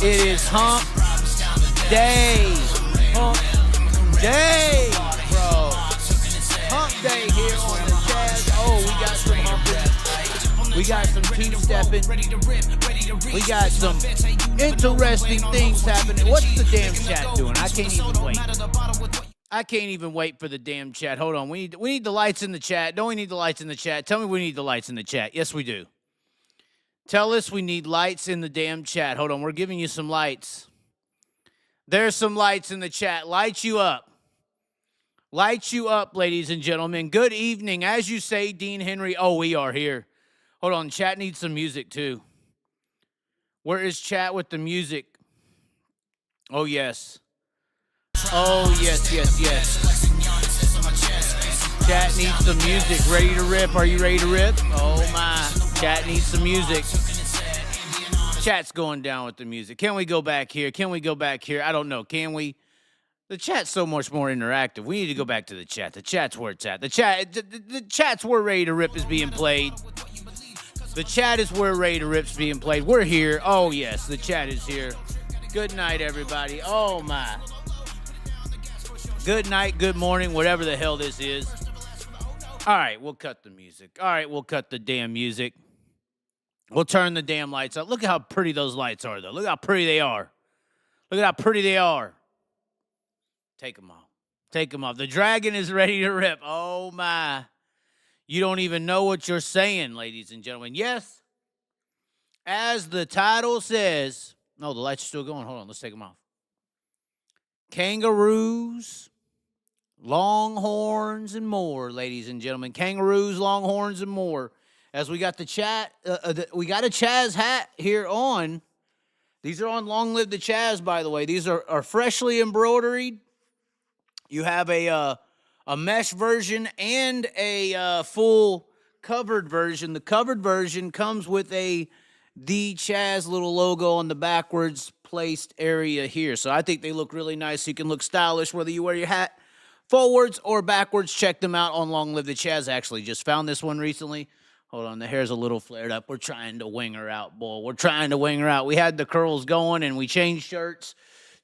It is hump day. Hump day, bro. Hump day here on the Chaz. Oh, we got some humping. We got some two-stepping. We got some interesting things happening. What's the damn chat doing? I can't even wait. I can't even wait for the damn chat. Hold on. We need the lights in the chat. Don't we need the lights in the chat? Tell me we need the lights in the chat. Yes, we do. Tell us we need lights in the damn chat. Hold on. We're giving you some lights. There's some lights in the chat. Light you up. Light you up, ladies and gentlemen. Good evening. As you say, Dean Henry. Oh, we are here. Hold on. Chat needs some music, too. Where is chat with the music? Oh, yes. Oh, yes, yes, yes. Chat needs some music. Ready to rip? Are you ready to rip? Oh, my. Chat needs some music. Chat's going down with the music. Can we go back here? Can we go back here? I don't know. Can we? The chat's so much more interactive. We need to go back to the chat. The chat's where it's at. The chat's where Ready to Rip is being played. The chat is where Ready to Rip's being played. We're here. Oh, yes, the chat is here. Good night, everybody. Oh, my. Good night, good morning, whatever the hell this is. All right, we'll cut the music. All right, we'll cut the damn music. We'll turn the damn lights up. Look at how pretty those lights are, though. Look how pretty they are. Look at how pretty they are. Take them off. Take them off. The dragon is ready to rip. Oh, my. You don't even know what you're saying, ladies and gentlemen. Yes, as the title says. No, the lights are still going. Hold on. Let's take them off. Kangaroos, Longhorns, and more, ladies and gentlemen. Kangaroos, Longhorns, and more. As we got the chat, we got a Chaz hat here on. These are on Long Live the Chaz, by the way. These are freshly embroidered. You have a mesh version and a full covered version. The covered version comes with the Chaz little logo on the backwards placed area here. So I think they look really nice. You can look stylish whether you wear your hat forwards or backwards. Check them out on Long Live the Chaz. Actually just found this one recently. Hold on, the hair's a little flared up. We're trying to wing her out, boy. We're trying to wing her out. We had the curls going, and we changed shirts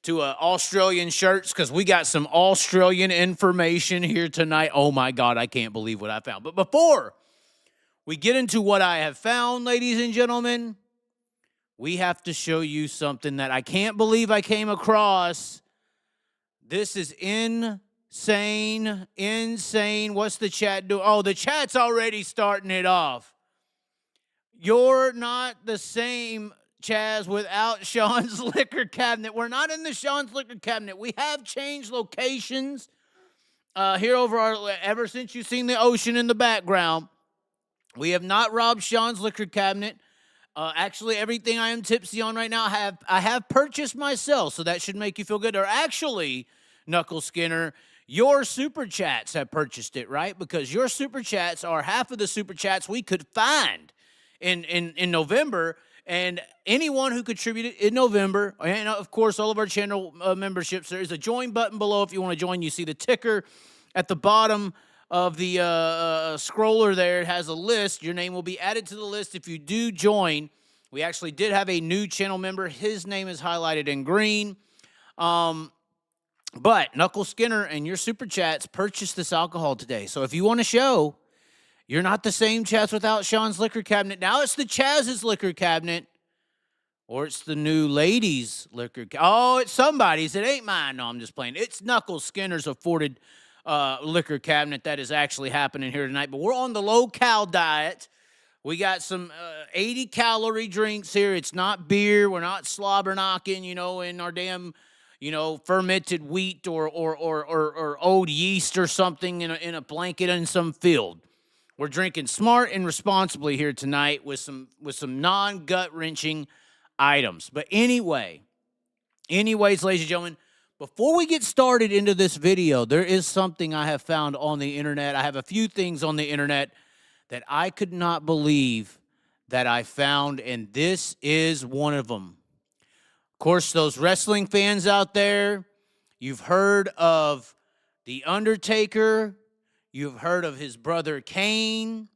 to Australian shirts because we got some Australian information here tonight. Oh, my God, I can't believe what I found. But before we get into what I have found, ladies and gentlemen, we have to show you something that I can't believe I came across. This is insane. What's the chat doing? Oh, the chat's already starting it off. You're not the same, Chaz, without Sean's Liquor Cabinet. We're not in the Sean's Liquor Cabinet. We have changed locations here ever since you've seen the ocean in the background. We have not robbed Sean's Liquor Cabinet. Actually, everything I am tipsy on right now, I have purchased myself, so that should make you feel good. Or actually, Knuckle Skinner, your super chats have purchased it, right? Because your super chats are half of the super chats we could find in November. And anyone who contributed in November, and of course, all of our channel memberships, there is a join button below if you want to join. You see the ticker at the bottom of the scroller there. It has a list. Your name will be added to the list if you do join. We actually did have a new channel member. His name is highlighted in green. But Knuckle Skinner and your super chats purchased this alcohol today. So if you want to show you're not the same Chaz without Sean's Liquor Cabinet, now it's the Chaz's Liquor Cabinet, or it's the new ladies' liquor cabinet. Oh, it's somebody's. It ain't mine. No, I'm just playing. It's Knuckle Skinner's afforded liquor cabinet that is actually happening here tonight. But we're on the low-cal diet. We got some 80-calorie drinks here. It's not beer. We're not slobber knocking, in our damn, fermented wheat or old yeast or something in a blanket in some field. We're drinking smart and responsibly here tonight with some non-gut-wrenching items. But anyways, ladies and gentlemen, before we get started into this video, there is something I have found on the internet. I have a few things on the internet that I could not believe that I found, and this is one of them. Of course, those wrestling fans out there, you've heard of The Undertaker. You've heard of his brother Kane.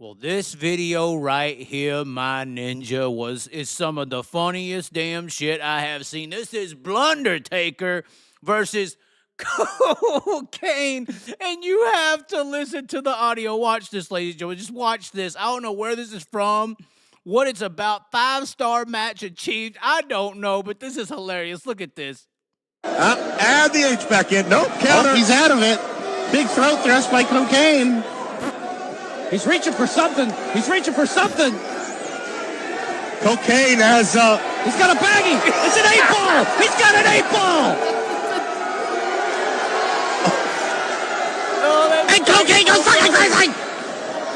Well, this video right here, my ninja, is some of the funniest damn shit I have seen. This is Blunder Taker versus Cocaine, and you have to listen to the audio. Watch this, ladies and gentlemen. Just watch this. I don't know where this is from, what it's about. 5-star match achieved. I don't know, but this is hilarious. Look at this. Add the H back in. Nope, counter. Oh, he's out of it. Big throat thrust by Cocaine. He's reaching for something. He's reaching for something. Cocaine has He's got a baggie. It's an 8-ball. He's got an 8-ball. And Cocaine goes fucking crazy.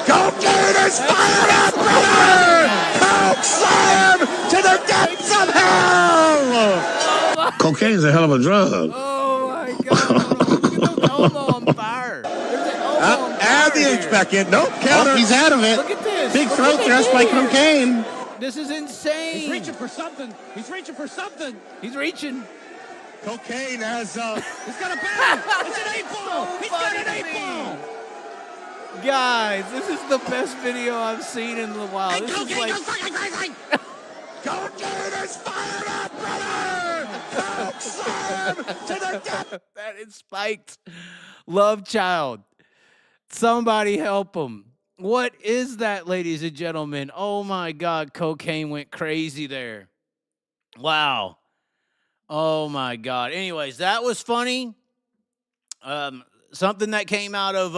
Cocaine is fired up, brother! Coke slam to the depths of hell! Cocaine's a hell of a drug. Oh my God. Look at the elbow on fire. There's an elbow on fire. Add the H back in. Nope, counter. Oh, he's out of it. Look at this. Big Look throat at thrust by this. Cocaine. This is insane. He's reaching for something. He's reaching for something. He's reaching. Cocaine has He's got a bag. It's an 8-ball. He's got an 8-ball. Guys, this is the best video I've seen in a while. And This is Cocaine like, goes fucking crazy. Cocaine is fired up, brother! Coke slam to the depths. that is spiked. Love child. Somebody help him. What is that, ladies and gentlemen? Oh my God, Cocaine went crazy there. Wow. Oh my God. Anyways, that was funny. Something that came out of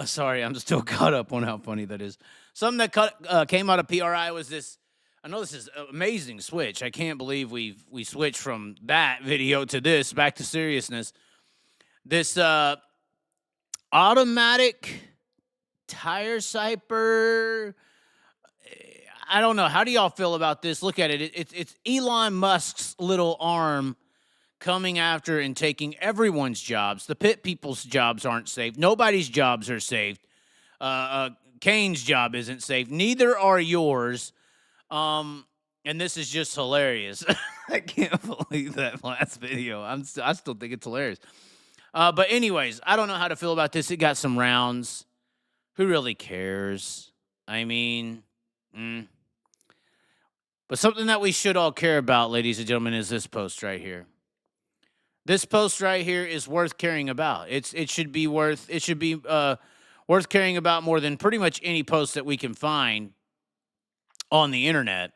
sorry, I'm still caught up on how funny that is. Something that came out of PRI was this. I know this is an amazing switch. I can't believe we switched from that video to this, back to seriousness. This automatic tire siper. I don't know. How do y'all feel about this? Look at it. It's Elon Musk's little arm coming after and taking everyone's jobs. The pit people's jobs aren't safe. Nobody's jobs are saved. Kane's job isn't safe. Neither are yours. And this is just hilarious. I can't believe that last video. I still think it's hilarious. But anyways, I don't know how to feel about this. It got some rounds. Who really cares? I mean, But something that we should all care about, ladies and gentlemen, is this post right here. This post right here is worth caring about. It should be worth caring about more than pretty much any post that we can find on the internet.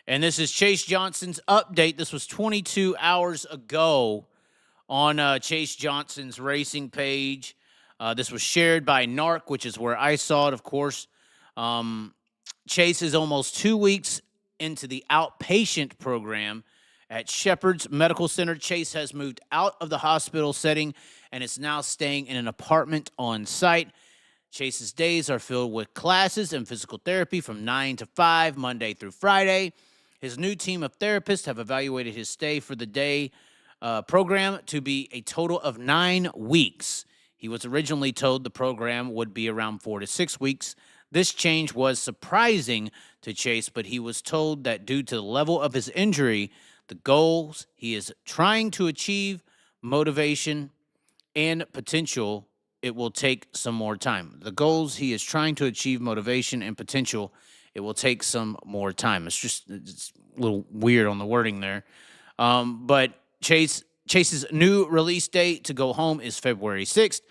And this is Chase Johnson's update. This was 22 hours ago on Chase Johnson's racing page. This was shared by NARC, which is where I saw it, of course. Chase is almost 2 weeks into the outpatient program at Shepherd's Medical Center. Chase has moved out of the hospital setting and is now staying in an apartment on site. Chase's days are filled with classes and physical therapy from 9 to 5, Monday through Friday. His new team of therapists have evaluated his stay for the day program to be a total of 9 weeks. He was originally told the program would be around 4 to 6 weeks. This change was surprising to Chase, but he was told that due to the level of his injury, the goals he is trying to achieve, motivation, and potential, it will take some more time. The goals he is trying to achieve, motivation, and potential, it will take some more time. It's a little weird on the wording there. But Chase's new release date to go home is February 6th.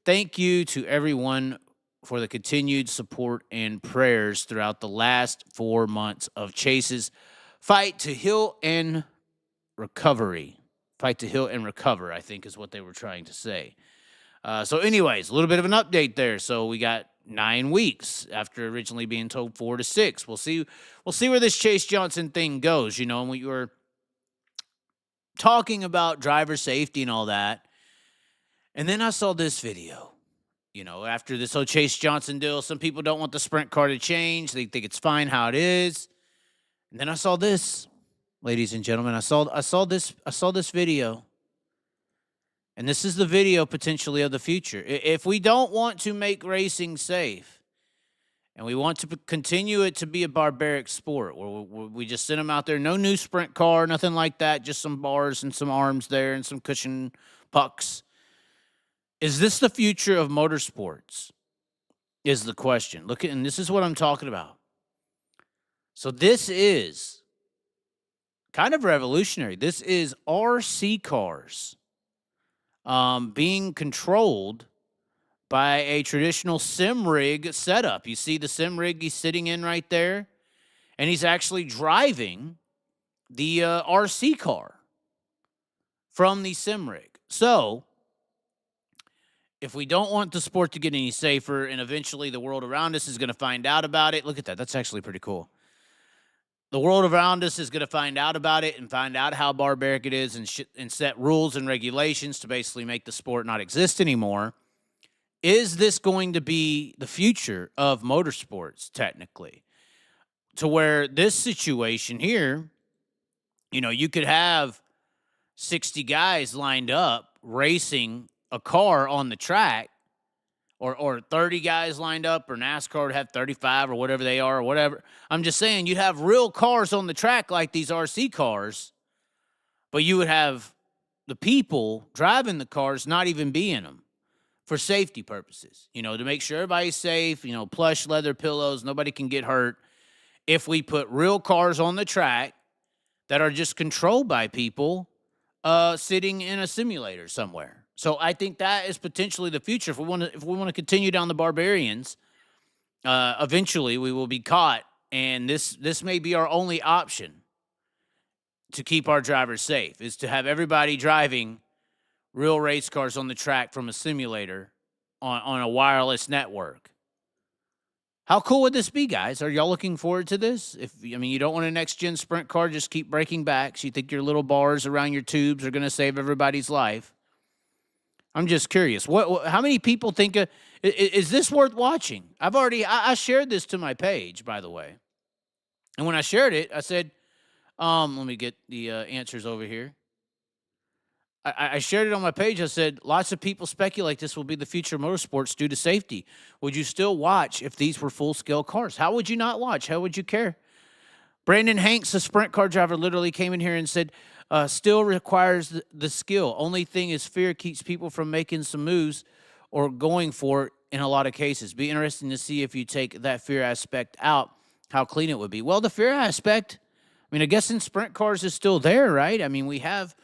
Thank you to everyone for the continued support and prayers throughout the last 4 months of Chase's fight to heal and recovery. Fight to heal and recover, I think is what they were trying to say. So anyways, a little bit of an update there. So we got 9 weeks after originally being told 4 to 6. We'll see where this Chase Johnson thing goes, you know, and we were talking about driver safety and all that. And then I saw this video. You know, after this whole Chase Johnson deal, some people don't want the sprint car to change. They think it's fine how it is. And then I saw this, ladies and gentlemen. I saw this video. And this is the video potentially of the future. If we don't want to make racing safe and we want to continue it to be a barbaric sport where we just send them out there, no new sprint car, nothing like that, just some bars and some arms there and some cushion pucks. Is this the future of motorsports? is the question. Look at, and this is what I'm talking about. So this is kind of revolutionary. This is RC cars being controlled by a traditional sim rig setup. You see the sim rig he's sitting in right there, and he's actually driving the RC car from the sim rig. So if we don't want the sport to get any safer, and eventually the world around us is going to find out about it, look at that. That's actually pretty cool. The world around us is going to find out about it and find out how barbaric it is and set rules and regulations to basically make the sport not exist anymore. Is this going to be the future of motorsports, technically? To where this situation here, you could have 60 guys lined up racing a car on the track, or 30 guys lined up, or NASCAR would have 35 or whatever they are or whatever. I'm just saying you'd have real cars on the track like these RC cars, but you would have the people driving the cars not even be in them for safety purposes, to make sure everybody's safe, plush leather pillows, nobody can get hurt. If we put real cars on the track that are just controlled by people sitting in a simulator somewhere. So I think that is potentially the future. If we want to continue down the barbarians, eventually we will be caught, and this may be our only option to keep our drivers safe, is to have everybody driving real race cars on the track from a simulator on a wireless network. How cool would this be, guys? Are y'all looking forward to this? You don't want a next-gen sprint car, just keep breaking backs. You think your little bars around your tubes are going to save everybody's life? I'm just curious. How many people think, is this worth watching? I shared this to my page, by the way. And when I shared it, I said, let me get the answers over here. I shared it on my page. I said, lots of people speculate this will be the future of motorsports due to safety. Would you still watch if these were full-scale cars? How would you not watch? How would you care? Brandon Hanks, a sprint car driver, literally came in here and said, still requires the skill. Only thing is fear keeps people from making some moves or going for it in a lot of cases. Be interesting to see if you take that fear aspect out, how clean it would be. Well, the fear aspect, I guess in sprint cars is still there, right? We have,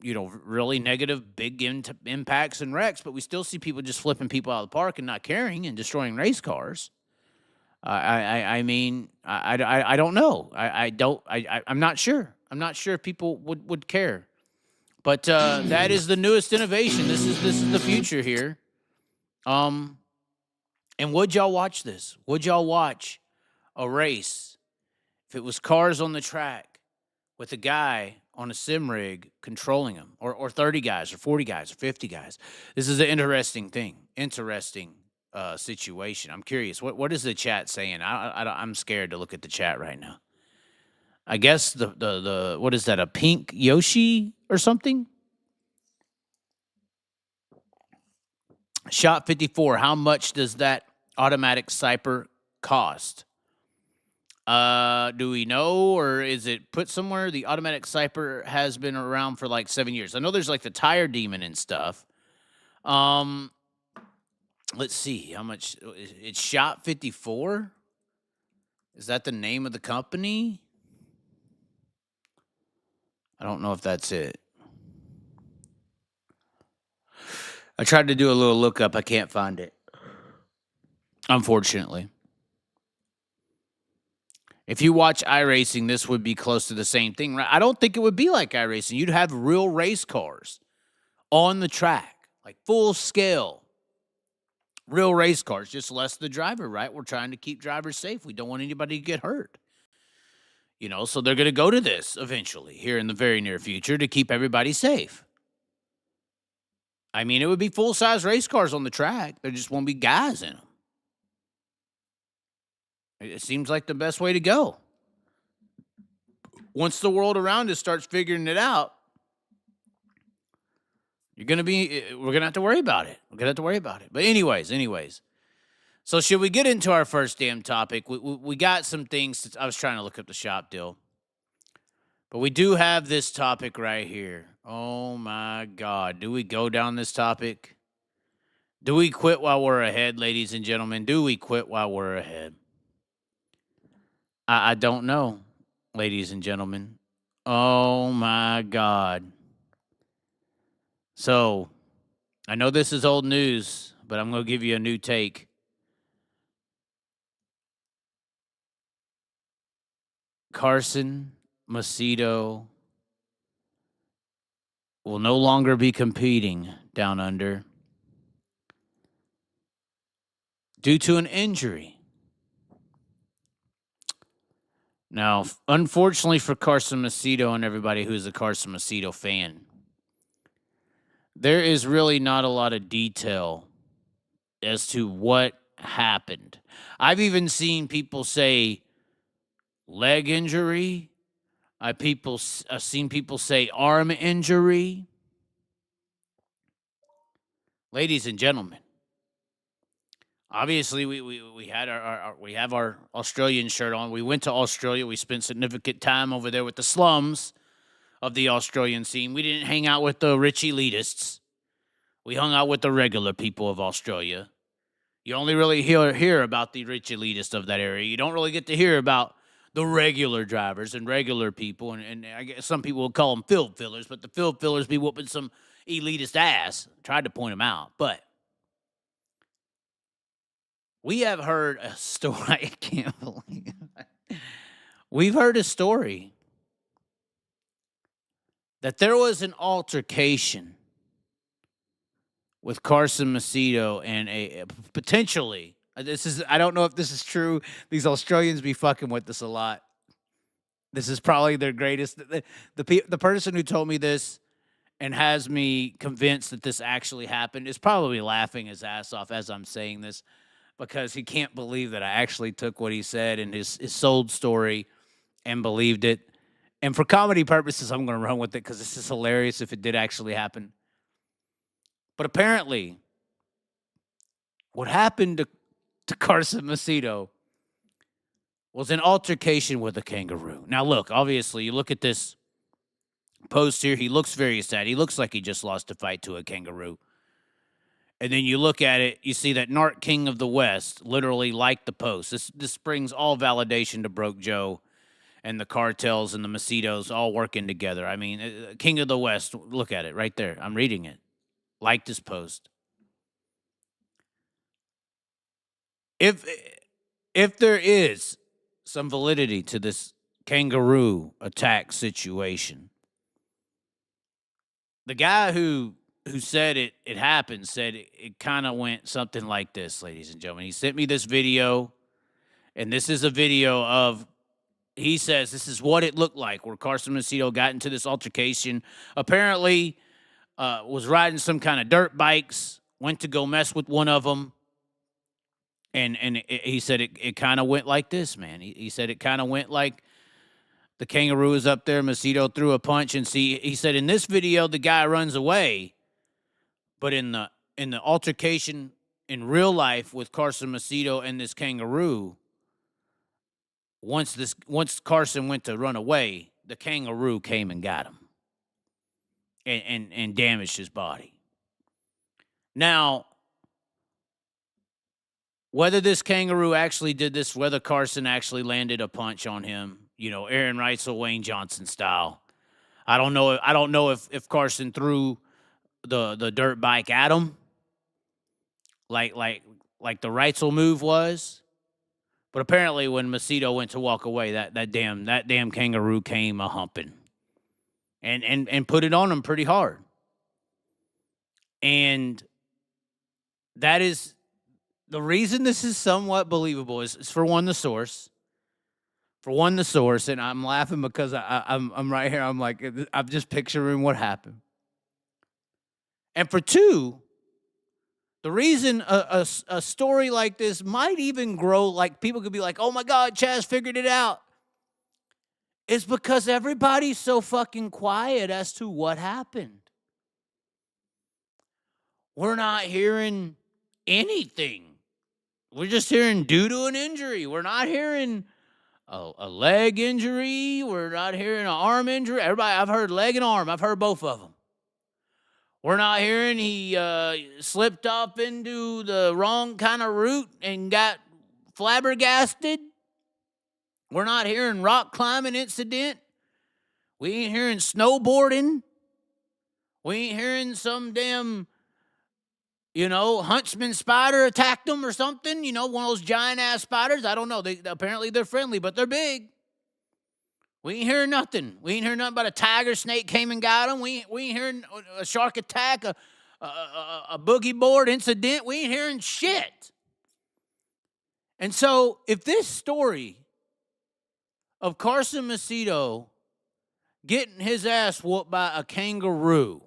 really negative big impacts and wrecks, but we still see people just flipping people out of the park and not caring and destroying race cars. I don't know. I'm not sure. I'm not sure if people would care. But that is the newest innovation. This is the future here. And would y'all watch this? Would y'all watch a race if it was cars on the track with a guy on a sim rig controlling them, or 30 guys or 40 guys or 50 guys? This is an interesting thing. Interesting situation. I'm curious. What is the chat saying? I'm scared to look at the chat right now. I guess the what is that, a pink Yoshi or something? Shot 54, how much does that automatic Cyper cost? Do we know, or is it put somewhere? The automatic Cyper has been around for like 7 years. I know there's like the Tire Demon and stuff. Let's see how much. It's Shot 54. Is that the name of the company? I don't know if that's it. I tried to do a little lookup. I can't find it, unfortunately. If you watch iRacing, this would be close to the same thing, right? I don't think it would be like iRacing. You'd have real race cars on the track, like full scale. Real race cars, just less the driver, right? We're trying to keep drivers safe. We don't want anybody to get hurt. So they're going to go to this eventually here in the very near future to keep everybody safe. It would be full-size race cars on the track. There just won't be guys in them. It seems like the best way to go. Once the world around us starts figuring it out, we're going to have to worry about it. But anyways. So should we get into our first damn topic? We got some things. I was trying to look up the shop deal. But we do have this topic right here. Oh, my God. Do we go down this topic? Do we quit while we're ahead, ladies and gentlemen? Do we quit while we're ahead? I don't know, ladies and gentlemen. Oh, my God. So, I know this is old news, but I'm going to give you a new take. Carson Macedo will no longer be competing down under due to an injury. Now, unfortunately for Carson Macedo and everybody who's a Carson Macedo fan, there is really not a lot of detail as to what happened. I've even seen people say leg injury. I've seen people say arm injury. Ladies and gentlemen, obviously we had we have our Australian shirt on. We went to Australia. We spent significant time over there with the slums of the Australian scene. We didn't hang out with the rich elitists. We hung out with the regular people of Australia. You only really hear about the rich elitists of that area. You don't really get to hear about the regular drivers and regular people. And I guess some people will call them field fillers, but the field fillers be whooping some elitist ass. Tried to point them out. But we have heard a story. I can't believe it. We've heard a story that there was an altercation with Carson Macedo and a potentially, I don't know if this is true. These Australians be fucking with us a lot. This is probably their greatest. The person who told me this and has me convinced that this actually happened is probably laughing his ass off as I'm saying this, because he can't believe that I actually took what he said in his sold story and believed it. And for comedy purposes, I'm going to run with it because this is hilarious if it did actually happen. But apparently, what happened to Carson Macedo was an altercation with a kangaroo. Now, look, obviously, you look at this post here. He looks very sad. He looks like he just lost a fight to a kangaroo. And then you look at it, you see that NARC King of the West literally liked the post. This brings all validation to Broke Joe and the cartels and the Macedos all working together. I mean, King of the West, look at it right there. I'm reading it. Liked his post. If there is some validity to this kangaroo attack situation, the guy who said it happened said it kind of went something like this, ladies and gentlemen. He sent me this video, and this is a video of, he says this is what it looked like where Carson Macedo got into this altercation. Apparently, was riding some kind of dirt bikes, went to go mess with one of them, and he said it kind of went like this, man. He said it kind of went like the kangaroo is up there, Macedo threw a punch, and he said in this video the guy runs away, but in the altercation in real life with Carson Macedo and this kangaroo, once Carson went to run away, the kangaroo came and got him. And damaged his body. Now, whether this kangaroo actually did this, whether Carson actually landed a punch on him, Aaron Reitzel, Wayne Johnson style, I don't know. I don't know if Carson threw the dirt bike at him, like the Reitzel move was. But apparently, when Macedo went to walk away, that damn kangaroo came a humping. And put it on him pretty hard. And that is the reason this is somewhat believable is for one, the source. For one, the source. And I'm laughing because I'm right here. I'm like, I'm just picturing what happened. And for two, the reason a story like this might even grow, like people could be like, oh my God, Chaz figured it out, is because everybody's so fucking quiet as to what happened. We're not hearing anything. We're just hearing due to an injury. We're not hearing a leg injury. We're not hearing an arm injury. Everybody, I've heard leg and arm. I've heard both of them. We're not hearing he slipped off into the wrong kind of route and got flabbergasted. We're not hearing rock climbing incident. We ain't hearing snowboarding. We ain't hearing some damn, huntsman spider attacked them or something. One of those giant-ass spiders. I don't know. Apparently they're friendly, but they're big. We ain't hearing nothing. We ain't hearing nothing about a tiger snake came and got them. We ain't hearing a shark attack, a boogie board incident. We ain't hearing shit. And so if this story of Carson Macedo getting his ass whooped by a kangaroo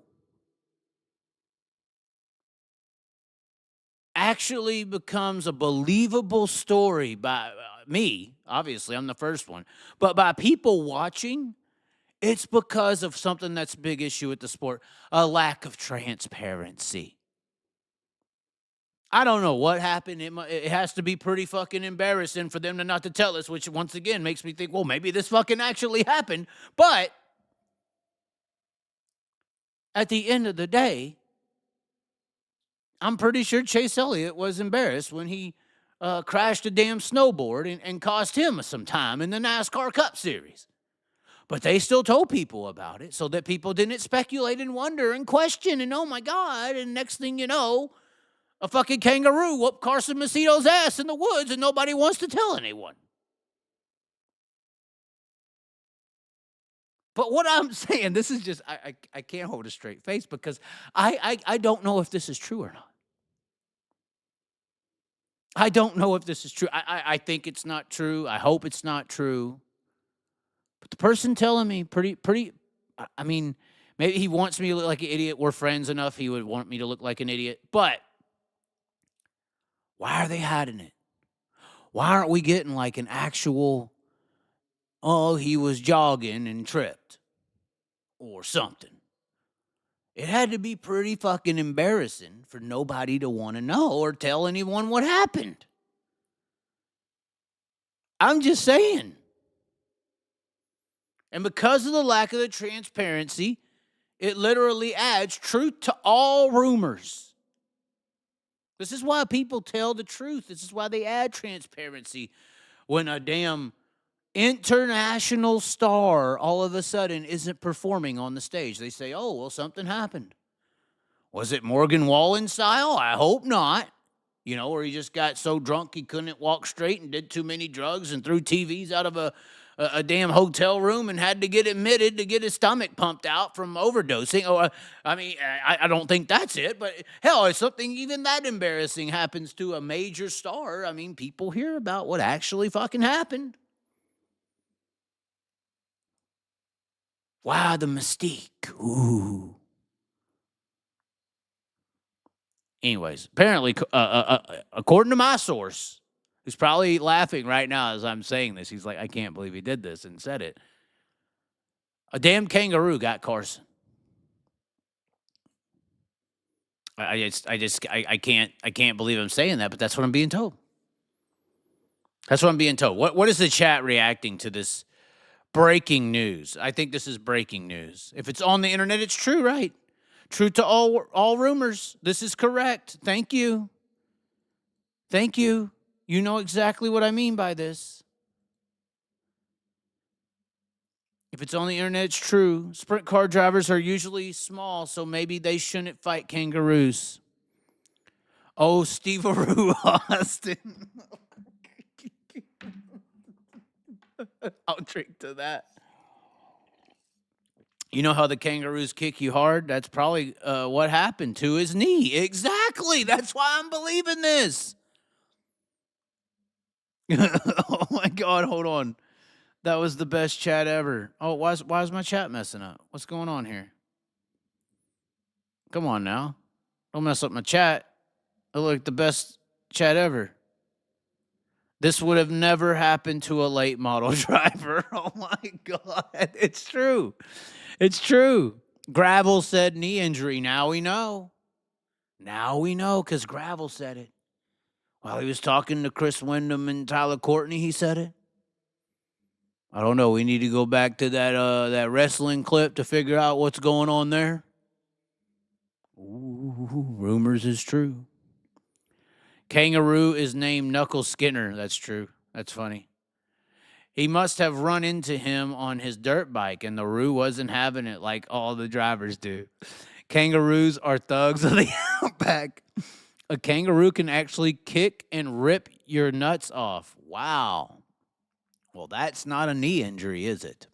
actually becomes a believable story by me, obviously, I'm the first one, but by people watching, it's because of something that's a big issue with the sport, a lack of transparency. I don't know what happened. It has to be pretty fucking embarrassing for them not to tell us, which once again makes me think, well, maybe this fucking actually happened. But at the end of the day, I'm pretty sure Chase Elliott was embarrassed when he crashed a damn snowboard and cost him some time in the NASCAR Cup Series. But they still told people about it so that people didn't speculate and wonder and question and, oh, my God, and next thing you know, a fucking kangaroo whooped Carson Macedo's ass in the woods and nobody wants to tell anyone. But what I'm saying, this is just, I can't hold a straight face because I don't know if this is true or not. I don't know if this is true. I think it's not true. I hope it's not true. But the person telling me I mean, maybe he wants me to look like an idiot. We're friends enough. He would want me to look like an idiot. But why are they hiding it? Why aren't we getting like an actual, oh, he was jogging and tripped or something? It had to be pretty fucking embarrassing for nobody to want to know or tell anyone what happened. I'm just saying. And because of the lack of the transparency, it literally adds truth to all rumors. This is why people tell the truth. This is why they add transparency. When a damn international star all of a sudden isn't performing on the stage, they say, oh, well, something happened. Was it Morgan Wallen style? I hope not. Or he just got so drunk he couldn't walk straight and did too many drugs and threw TVs out of a damn hotel room and had to get admitted to get his stomach pumped out from overdosing. Or, I don't think that's it. But hell, if something even that embarrassing happens to a major star, people hear about what actually fucking happened. Wow, the mystique. Ooh. Anyways, apparently, according to my source, who's probably laughing right now as I'm saying this, he's like, I can't believe he did this and said it. A damn kangaroo got Carson. I can't believe I'm saying that, but that's what I'm being told. That's what I'm being told. What is the chat reacting to this breaking news? I think this is breaking news. If it's on the internet, it's true, right? True to all rumors. This is correct. Thank you. Thank you. You know exactly what I mean by this. If it's on the internet, it's true. Sprint car drivers are usually small, so maybe they shouldn't fight kangaroos. Oh, Steve-a-roo Austin. I'll drink to that. You know how the kangaroos kick you hard? That's probably what happened to his knee. Exactly. That's why I'm believing this. Oh, my God. Hold on. That was the best chat ever. Oh, why is my chat messing up? What's going on here? Come on now. Don't mess up my chat. I look like the best chat ever. This would have never happened to a late model driver. Oh, my God. It's true. It's true. Gravel said knee injury. Now we know. Now we know because Gravel said it. While he was talking to Chris Wyndham and Tyler Courtney, he said it. I don't know. We need to go back to that wrestling clip to figure out what's going on there. Ooh, rumors is true. Kangaroo is named Knuckle Skinner. That's true. That's funny. He must have run into him on his dirt bike, and the Roo wasn't having it like all the drivers do. Kangaroos are thugs of the outback. A kangaroo can actually kick and rip your nuts off. Wow. Well, that's not a knee injury, is it?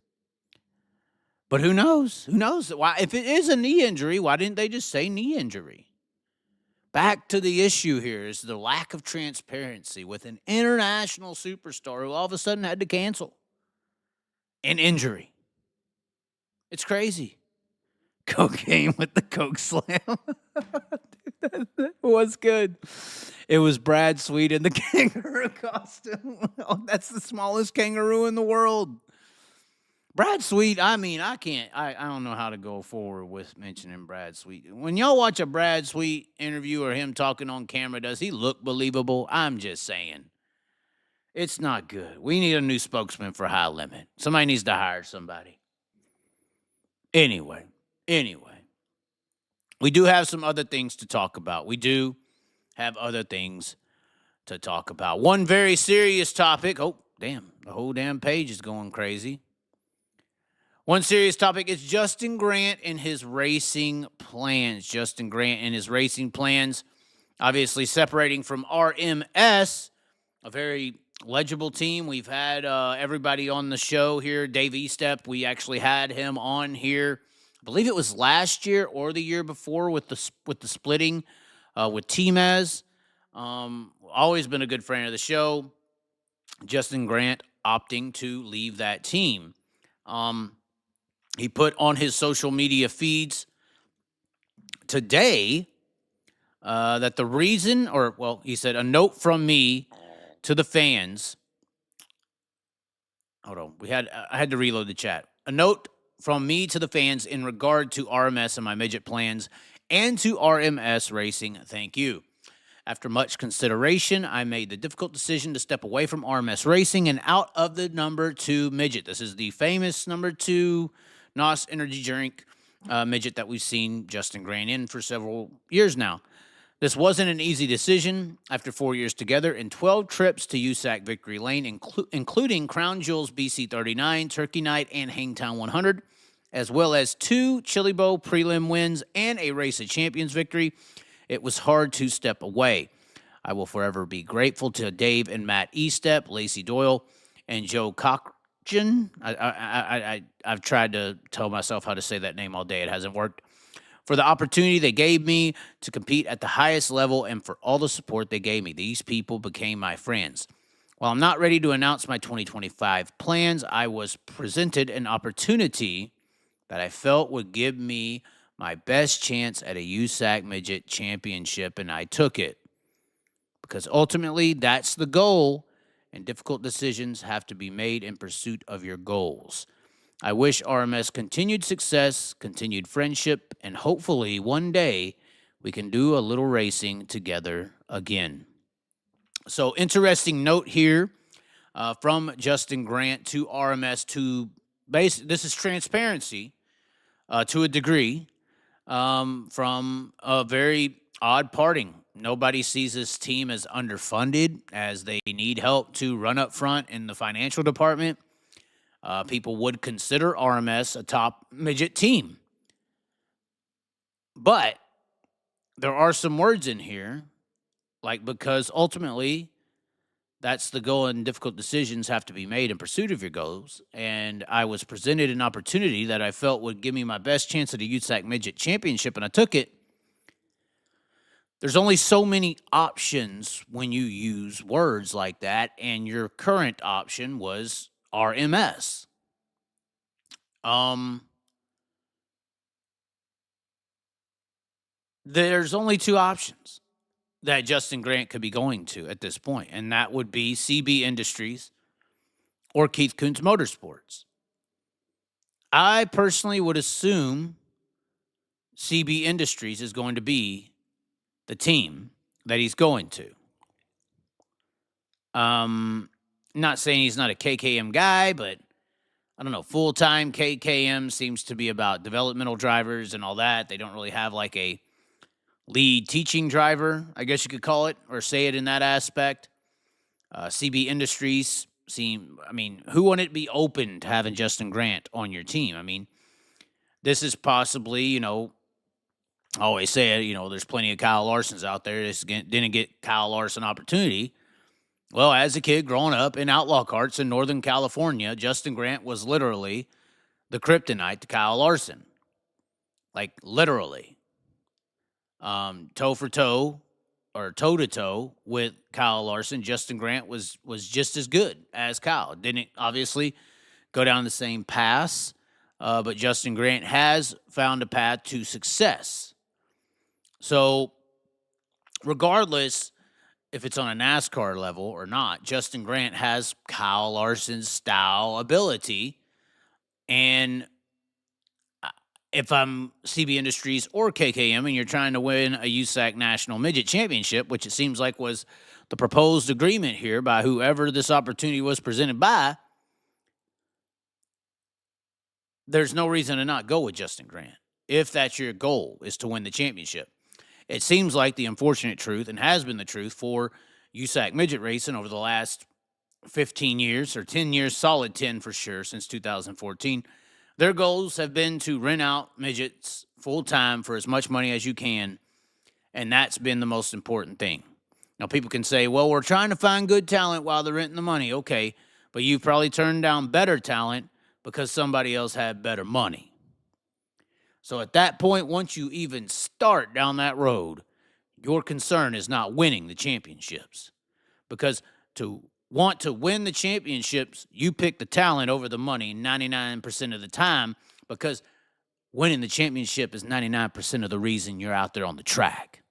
But who knows? Who knows? Why, if it is a knee injury, why didn't they just say knee injury? Back to the issue here is the lack of transparency with an international superstar who all of a sudden had to cancel an injury. It's crazy. Cocaine with the Coke Slam. Dude, that was good. It was Brad Sweet in the kangaroo costume. Oh, that's the smallest kangaroo in the world. Brad Sweet, I mean, I don't know how to go forward with mentioning Brad Sweet. When y'all watch a Brad Sweet interview or him talking on camera, does he look believable? I'm just saying. It's not good. We need a new spokesman for High Limit. Somebody needs to hire somebody. Anyway, we do have some other things to talk about. We do have other things to talk about. One very serious topic. Oh, damn. The whole damn page is going crazy. One serious topic is Justin Grant and his racing plans. Justin Grant and his racing plans, obviously separating from RMS, a very legible team. We've had everybody on the show here. Dave Estep, we actually had him on here. I believe it was last year or the year before with the splitting with Timez. Always been a good friend of the show. Justin Grant opting to leave that team. He put on his social media feeds today that the reason, he said, a note from me to the fans. Hold on. I had to reload the chat. A note from me to the fans in regard to RMS and my midget plans and to RMS Racing. Thank you. After much consideration, I made the difficult decision to step away from RMS Racing and out of the number 2 midget. This is the famous number 2 NOS energy drink midget that we've seen Justin Grant in for several years now. This wasn't an easy decision. After 4 years together and 12 trips to USAC Victory Lane, including Crown Jewels BC 39, Turkey Night, and Hangtown 100, as well as 2 Chili Bowl prelim wins and a Race of Champions victory, it was hard to step away. I will forever be grateful to Dave and Matt Estep, Lacey Doyle, and Joe Cochran. I've tried to tell myself how to say that name all day. It hasn't worked. For the opportunity they gave me to compete at the highest level and for all the support they gave me. These people became my friends. While I'm not ready to announce my 2025 plans, I was presented an opportunity that I felt would give me my best chance at a USAC Midget Championship, and I took it. Because ultimately, that's the goal, and difficult decisions have to be made in pursuit of your goals. I wish RMS continued success, continued friendship, and hopefully one day we can do a little racing together again. So, interesting note here from Justin Grant to RMS to this is transparency to a degree from a very odd parting. Nobody sees this team as underfunded, as they need help to run up front in the financial department. People would consider RMS a top midget team. But there are some words in here, like because ultimately that's the goal and difficult decisions have to be made in pursuit of your goals. And I was presented an opportunity that I felt would give me my best chance at a USAC Midget Championship, and I took it. There's only so many options when you use words like that, and your current option was RMS. There's only 2 options that Justin Grant could be going to at this point, and that would be CB Industries or Keith Kunz Motorsports. I personally would assume CB Industries is going to be the team that he's going to. Not saying he's not a KKM guy, but I don't know, full-time KKM seems to be about developmental drivers and all that. They don't really have like a lead teaching driver, I guess you could call it, or say it in that aspect. CB Industries who wouldn't be open to having Justin Grant on your team? I mean, this is possibly, I always say it, there's plenty of Kyle Larsons out there that didn't get Kyle Larson opportunity. Well, as a kid growing up in outlaw carts in Northern California, Justin Grant was literally the kryptonite to Kyle Larson. Like, literally. Toe for toe, or toe-to-toe with Kyle Larson, Justin Grant was just as good as Kyle. Didn't obviously go down the same path, but Justin Grant has found a path to success. So, regardless if it's on a NASCAR level or not, Justin Grant has Kyle Larson's style ability. And if I'm CB Industries or KKM and you're trying to win a USAC National Midget Championship, which it seems like was the proposed agreement here by whoever this opportunity was presented by, there's no reason to not go with Justin Grant if that's your goal, is to win the championship. It seems like the unfortunate truth, and has been the truth for USAC midget racing over the last 15 years, or 10 years, solid 10 for sure, since 2014, their goals have been to rent out midgets full-time for as much money as you can, and that's been the most important thing. Now, people can say, well, we're trying to find good talent while they're renting the money. Okay, but you've probably turned down better talent because somebody else had better money. So at that point, once you even start down that road, your concern is not winning the championships. Because to want to win the championships, you pick the talent over the money 99% of the time, because winning the championship is 99% of the reason you're out there on the track.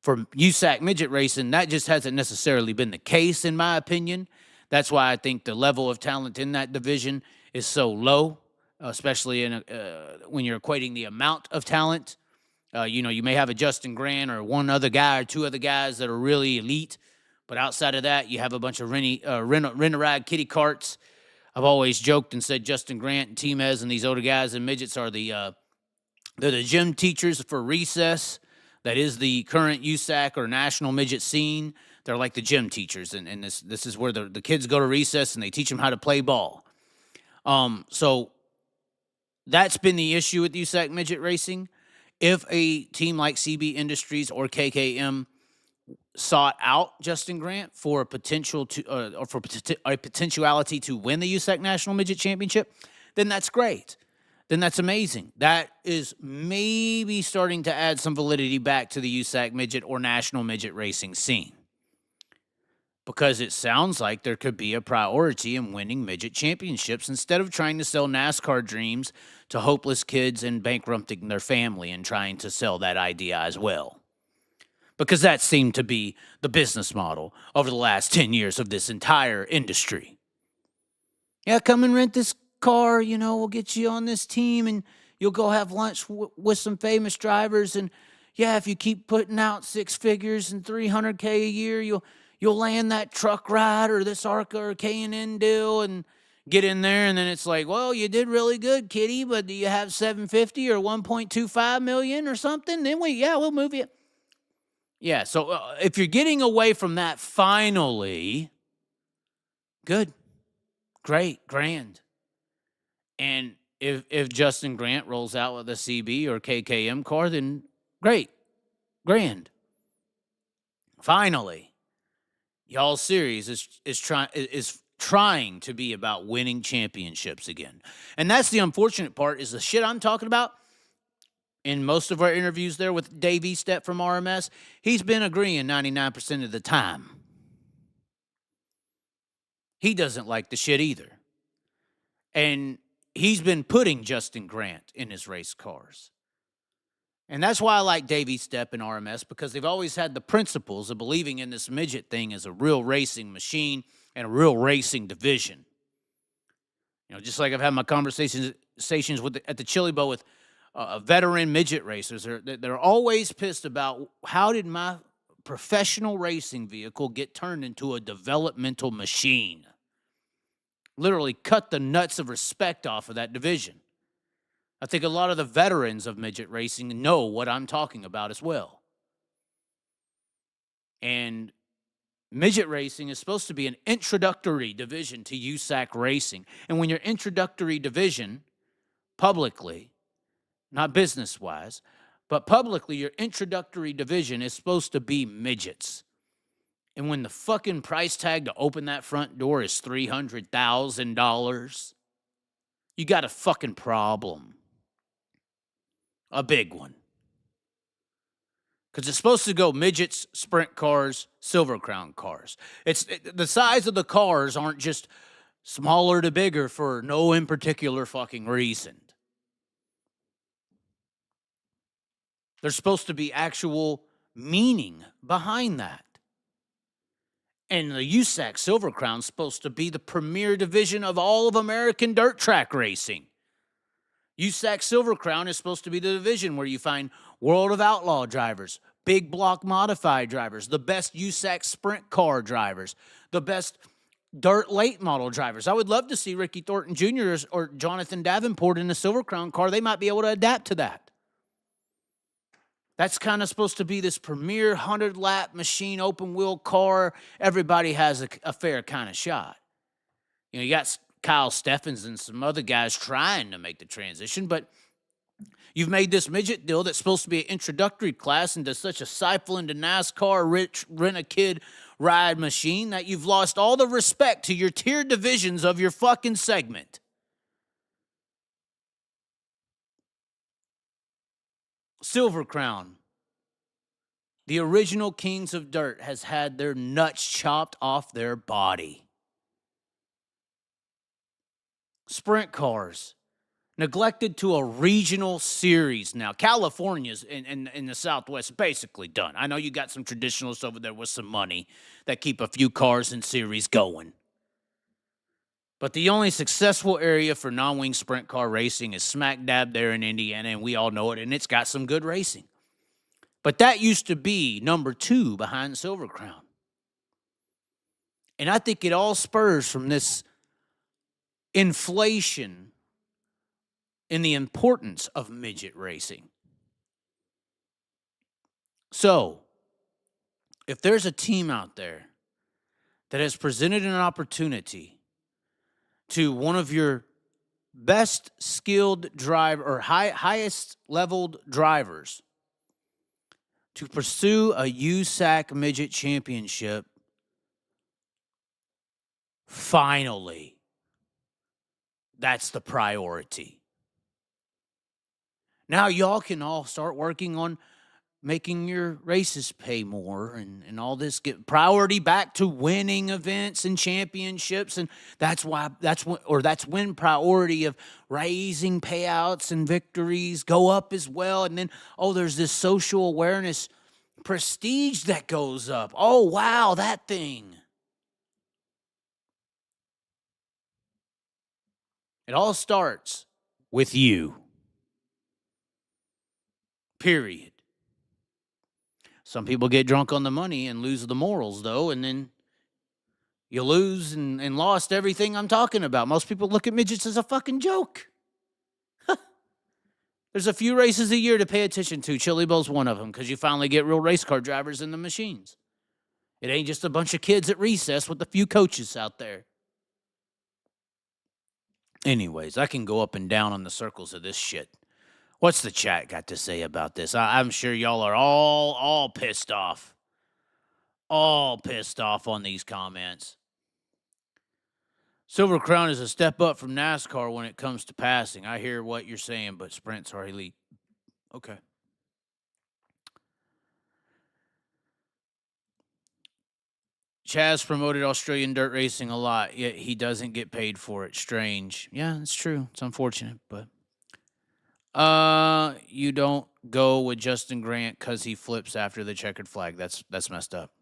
For USAC midget racing, that just hasn't necessarily been the case, in my opinion. That's why I think the level of talent in that division is so low, especially when you're equating the amount of talent. You may have a Justin Grant or one other guy or two other guys that are really elite, but outside of that, you have a bunch of rent-a-ride kitty carts. I've always joked and said Justin Grant and T-Mez and these older guys and midgets are they're the gym teachers for recess. That is the current USAC or national midget scene. They're like the gym teachers, and this is where the kids go to recess and they teach them how to play ball. So that's been the issue with USAC midget racing. If a team like CB Industries or KKM sought out Justin Grant for a potentiality to win the USAC National Midget Championship, then that's great. Then that's amazing. That is maybe starting to add some validity back to the USAC midget or national midget racing scene. Because it sounds like there could be a priority in winning midget championships instead of trying to sell NASCAR dreams to hopeless kids and bankrupting their family and trying to sell that idea as well. Because that seemed to be the business model over the last 10 years of this entire industry. Yeah, come and rent this car, we'll get you on this team and you'll go have lunch with some famous drivers. And yeah, if you keep putting out six figures and $300K a year, you'll land that truck ride or this ARCA or K&N deal and get in there. And then it's like, well, you did really good, kitty, but do you have $750 or $1.25 million or something? Then we'll move you. Yeah, so if you're getting away from that finally, good, great, grand. And if Justin Grant rolls out with a CB or KKM car, then great, grand. Finally, y'all's series is trying to be about winning championships again. And that's the unfortunate part, is the shit I'm talking about. In most of our interviews there with Dave Estep from RMS, he's been agreeing 99% of the time. He doesn't like the shit either. And he's been putting Justin Grant in his race cars. And that's why I like Dave Estep and RMS, because they've always had the principles of believing in this midget thing as a real racing machine and a real racing division. Just like I've had my conversations at the Chili Bowl with veteran midget racers. They're always pissed about, how did my professional racing vehicle get turned into a developmental machine? Literally cut the nuts of respect off of that division. I think a lot of the veterans of midget racing know what I'm talking about as well. And midget racing is supposed to be an introductory division to USAC racing. And when your introductory division, publicly, not business-wise, but publicly, your introductory division is supposed to be midgets. And when the fucking price tag to open that front door is $300,000, you got a fucking problem. A big one. Because it's supposed to go midgets, sprint cars, Silver Crown cars. The size of the cars aren't just smaller to bigger for no in particular fucking reason. There's supposed to be actual meaning behind that. And the USAC Silver Crown is supposed to be the premier division of all of American dirt track racing. USAC Silver Crown is supposed to be the division where you find World of Outlaw drivers, big block modified drivers, the best USAC sprint car drivers, the best dirt late model drivers. I would love to see Ricky Thornton Jr. or Jonathan Davenport in the Silver Crown car. They might be able to adapt to that. That's kind of supposed to be this premier 100-lap machine open wheel car. Everybody has a fair kind of shot. You got Kyle Steffens and some other guys trying to make the transition, but you've made this midget deal that's supposed to be an introductory class into such a siphon into NASCAR rich rent-a-kid ride machine that you've lost all the respect to your tier divisions of your fucking segment. Silver Crown, the original kings of dirt, has had their nuts chopped off their body. Sprint cars, neglected to a regional series now. California's in the Southwest basically done. I know you got some traditionalists over there with some money that keep a few cars in series going. But the only successful area for non-wing sprint car racing is smack dab there in Indiana, and we all know it, and it's got some good racing. But that used to be number 2 behind Silver Crown. And I think it all spurs from this inflation in the importance of midget racing. So, if there's a team out there that has presented an opportunity to one of your best skilled driver or highest leveled drivers to pursue a USAC midget championship, finally, that's the priority. Now y'all can all start working on making your races pay more and all this, get priority back to winning events and championships. And that's when priority of raising payouts and victories go up as well. And then, there's this social awareness prestige that goes up. Oh, wow, that thing. It all starts with you. Period. Some people get drunk on the money and lose the morals, though, and then you lose and lost everything I'm talking about. Most people look at midgets as a fucking joke. There's a few races a year to pay attention to. Chili Bowl's one of them, because you finally get real race car drivers in the machines. It ain't just a bunch of kids at recess with a few coaches out there. Anyways, I can go up and down on the circles of this shit. What's the chat got to say about this? I'm sure y'all are all pissed off. All pissed off on these comments. Silver Crown is a step up from NASCAR when it comes to passing. I hear what you're saying, but sprints are elite. Okay. Chaz promoted Australian dirt racing a lot, yet he doesn't get paid for it. Strange. Yeah, it's true. It's unfortunate, but you don't go with Justin Grant because he flips after the checkered flag. That's messed up.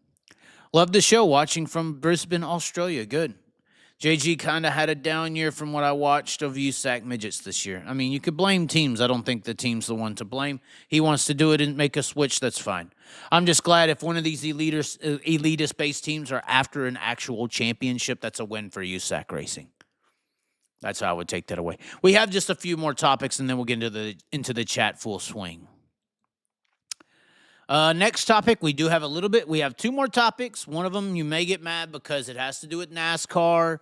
Love the show. Watching from Brisbane, Australia. Good. JG kind of had a down year from what I watched of USAC midgets this year. I mean, you could blame teams. I don't think the team's the one to blame. He wants to do it and make a switch. That's fine. I'm just glad if one of these elitist-based teams are after an actual championship, that's a win for USAC racing. That's how I would take that away. We have just a few more topics, and then we'll get into the chat full swing. Next topic, we do have a little bit. We have two more topics. One of them you may get mad because it has to do with NASCAR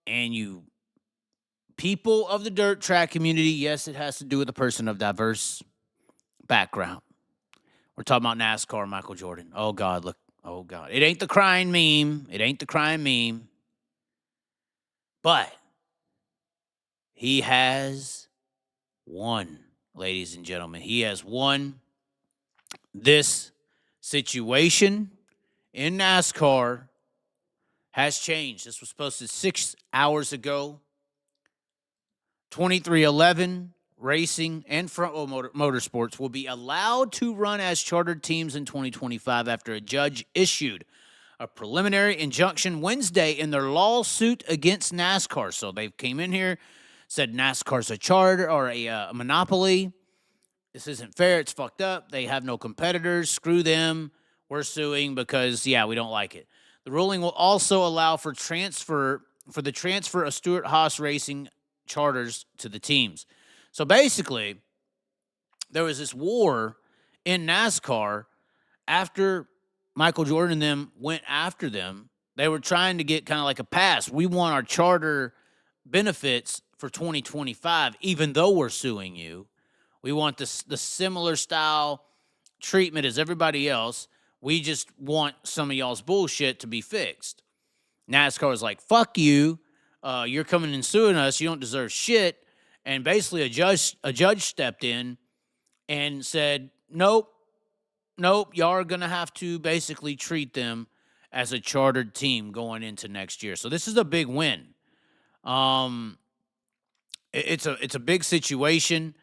and you people of the dirt track community. Yes, it has to do with a person of diverse background. We're talking about NASCAR, Michael Jordan. Oh, God, look. Oh, God. It ain't the crying meme. It ain't the crying meme. But he has won, ladies and gentlemen. He has won this situation in NASCAR has changed. This was posted 6 hours ago. 2311 Racing and Front Row Motorsports will be allowed to run as chartered teams in 2025 after a judge issued a preliminary injunction Wednesday in their lawsuit against NASCAR. So they came in here, said NASCAR's a charter or a monopoly. This isn't fair. It's fucked up. They have no competitors. Screw them. We're suing because, we don't like it. The ruling will also allow for the transfer of Stewart-Haas Racing charters to the teams. So basically, there was this war in NASCAR after Michael Jordan and them went after them. They were trying to get kind of like a pass. We want our charter benefits for 2025, even though we're suing you. We want the similar style treatment as everybody else. We just want some of y'all's bullshit to be fixed. NASCAR was like, fuck you. You're coming and suing us. You don't deserve shit. And basically a judge stepped in and said, nope, y'all are going to have to basically treat them as a chartered team going into next year. So this is a big win. It's a big situation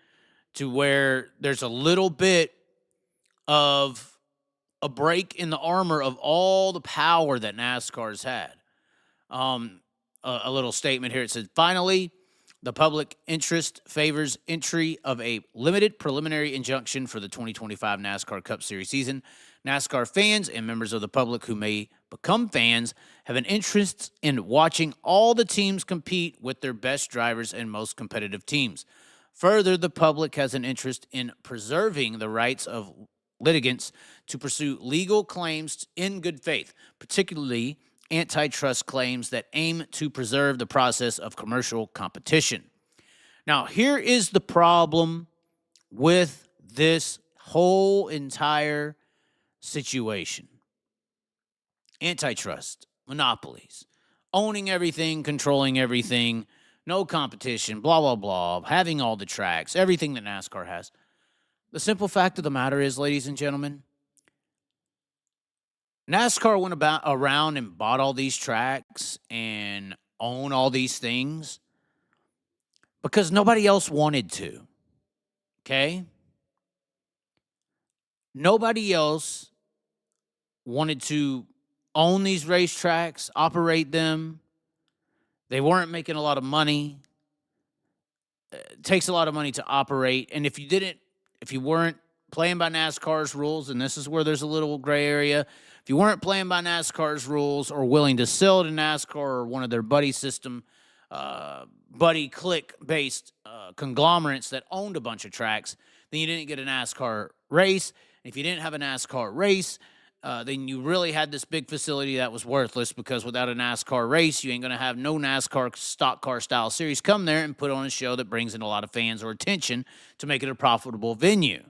to where there's a little bit of a break in the armor of all the power that NASCAR's had. A little statement here. It said, finally, the public interest favors entry of a limited preliminary injunction for the 2025 NASCAR Cup Series season. NASCAR fans and members of the public who may become fans have an interest in watching all the teams compete with their best drivers and most competitive teams. Further, the public has an interest in preserving the rights of litigants to pursue legal claims in good faith, particularly antitrust claims that aim to preserve the process of commercial competition. Now, here is the problem with this whole entire situation. Antitrust, monopolies, owning everything, controlling everything, no competition, blah, blah, blah, having all the tracks, everything that NASCAR has. The simple fact of the matter is, ladies and gentlemen, NASCAR went around and bought all these tracks and own all these things because nobody else wanted to, okay? Nobody else wanted to own these racetracks, operate them. They weren't making a lot of money. It takes a lot of money to operate, and if you weren't playing by NASCAR's rules, and this is where there's a little gray area, if you weren't playing by NASCAR's rules or willing to sell to NASCAR or one of their buddy system, buddy click-based conglomerates that owned a bunch of tracks, then you didn't get a NASCAR race. If you didn't have a NASCAR race, then you really had this big facility that was worthless because without a NASCAR race, you ain't going to have no NASCAR stock car style series come there and put on a show that brings in a lot of fans or attention to make it a profitable venue.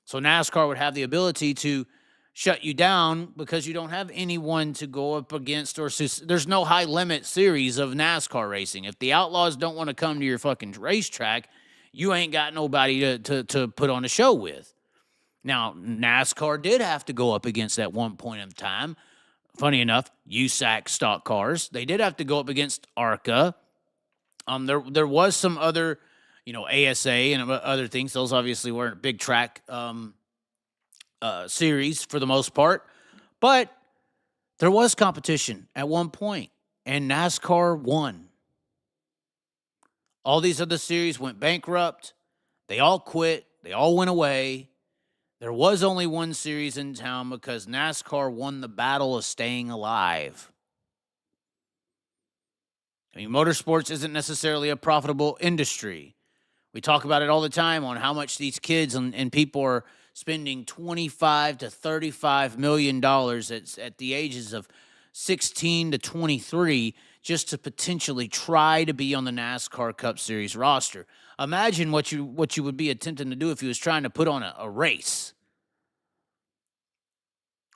So NASCAR would have the ability to shut you down because you don't have anyone to go up against, or there's no high limit series of NASCAR racing. If the Outlaws don't want to come to your fucking racetrack, you ain't got nobody to put on a show with. Now, NASCAR did have to go up against at one point in time. Funny enough, USAC stock cars. They did have to go up against ARCA. There was some other, ASA and other things. Those obviously weren't big track series for the most part. But there was competition at one point, and NASCAR won. All these other series went bankrupt. They all quit. They all went away. There was only one series in town because NASCAR won the battle of staying alive. I mean, motorsports isn't necessarily a profitable industry. We talk about it all the time on how much these kids and people are spending $25 to $35 million at the ages of 16 to 23 just to potentially try to be on the NASCAR Cup Series roster. Imagine what you would be attempting to do if you was trying to put on a race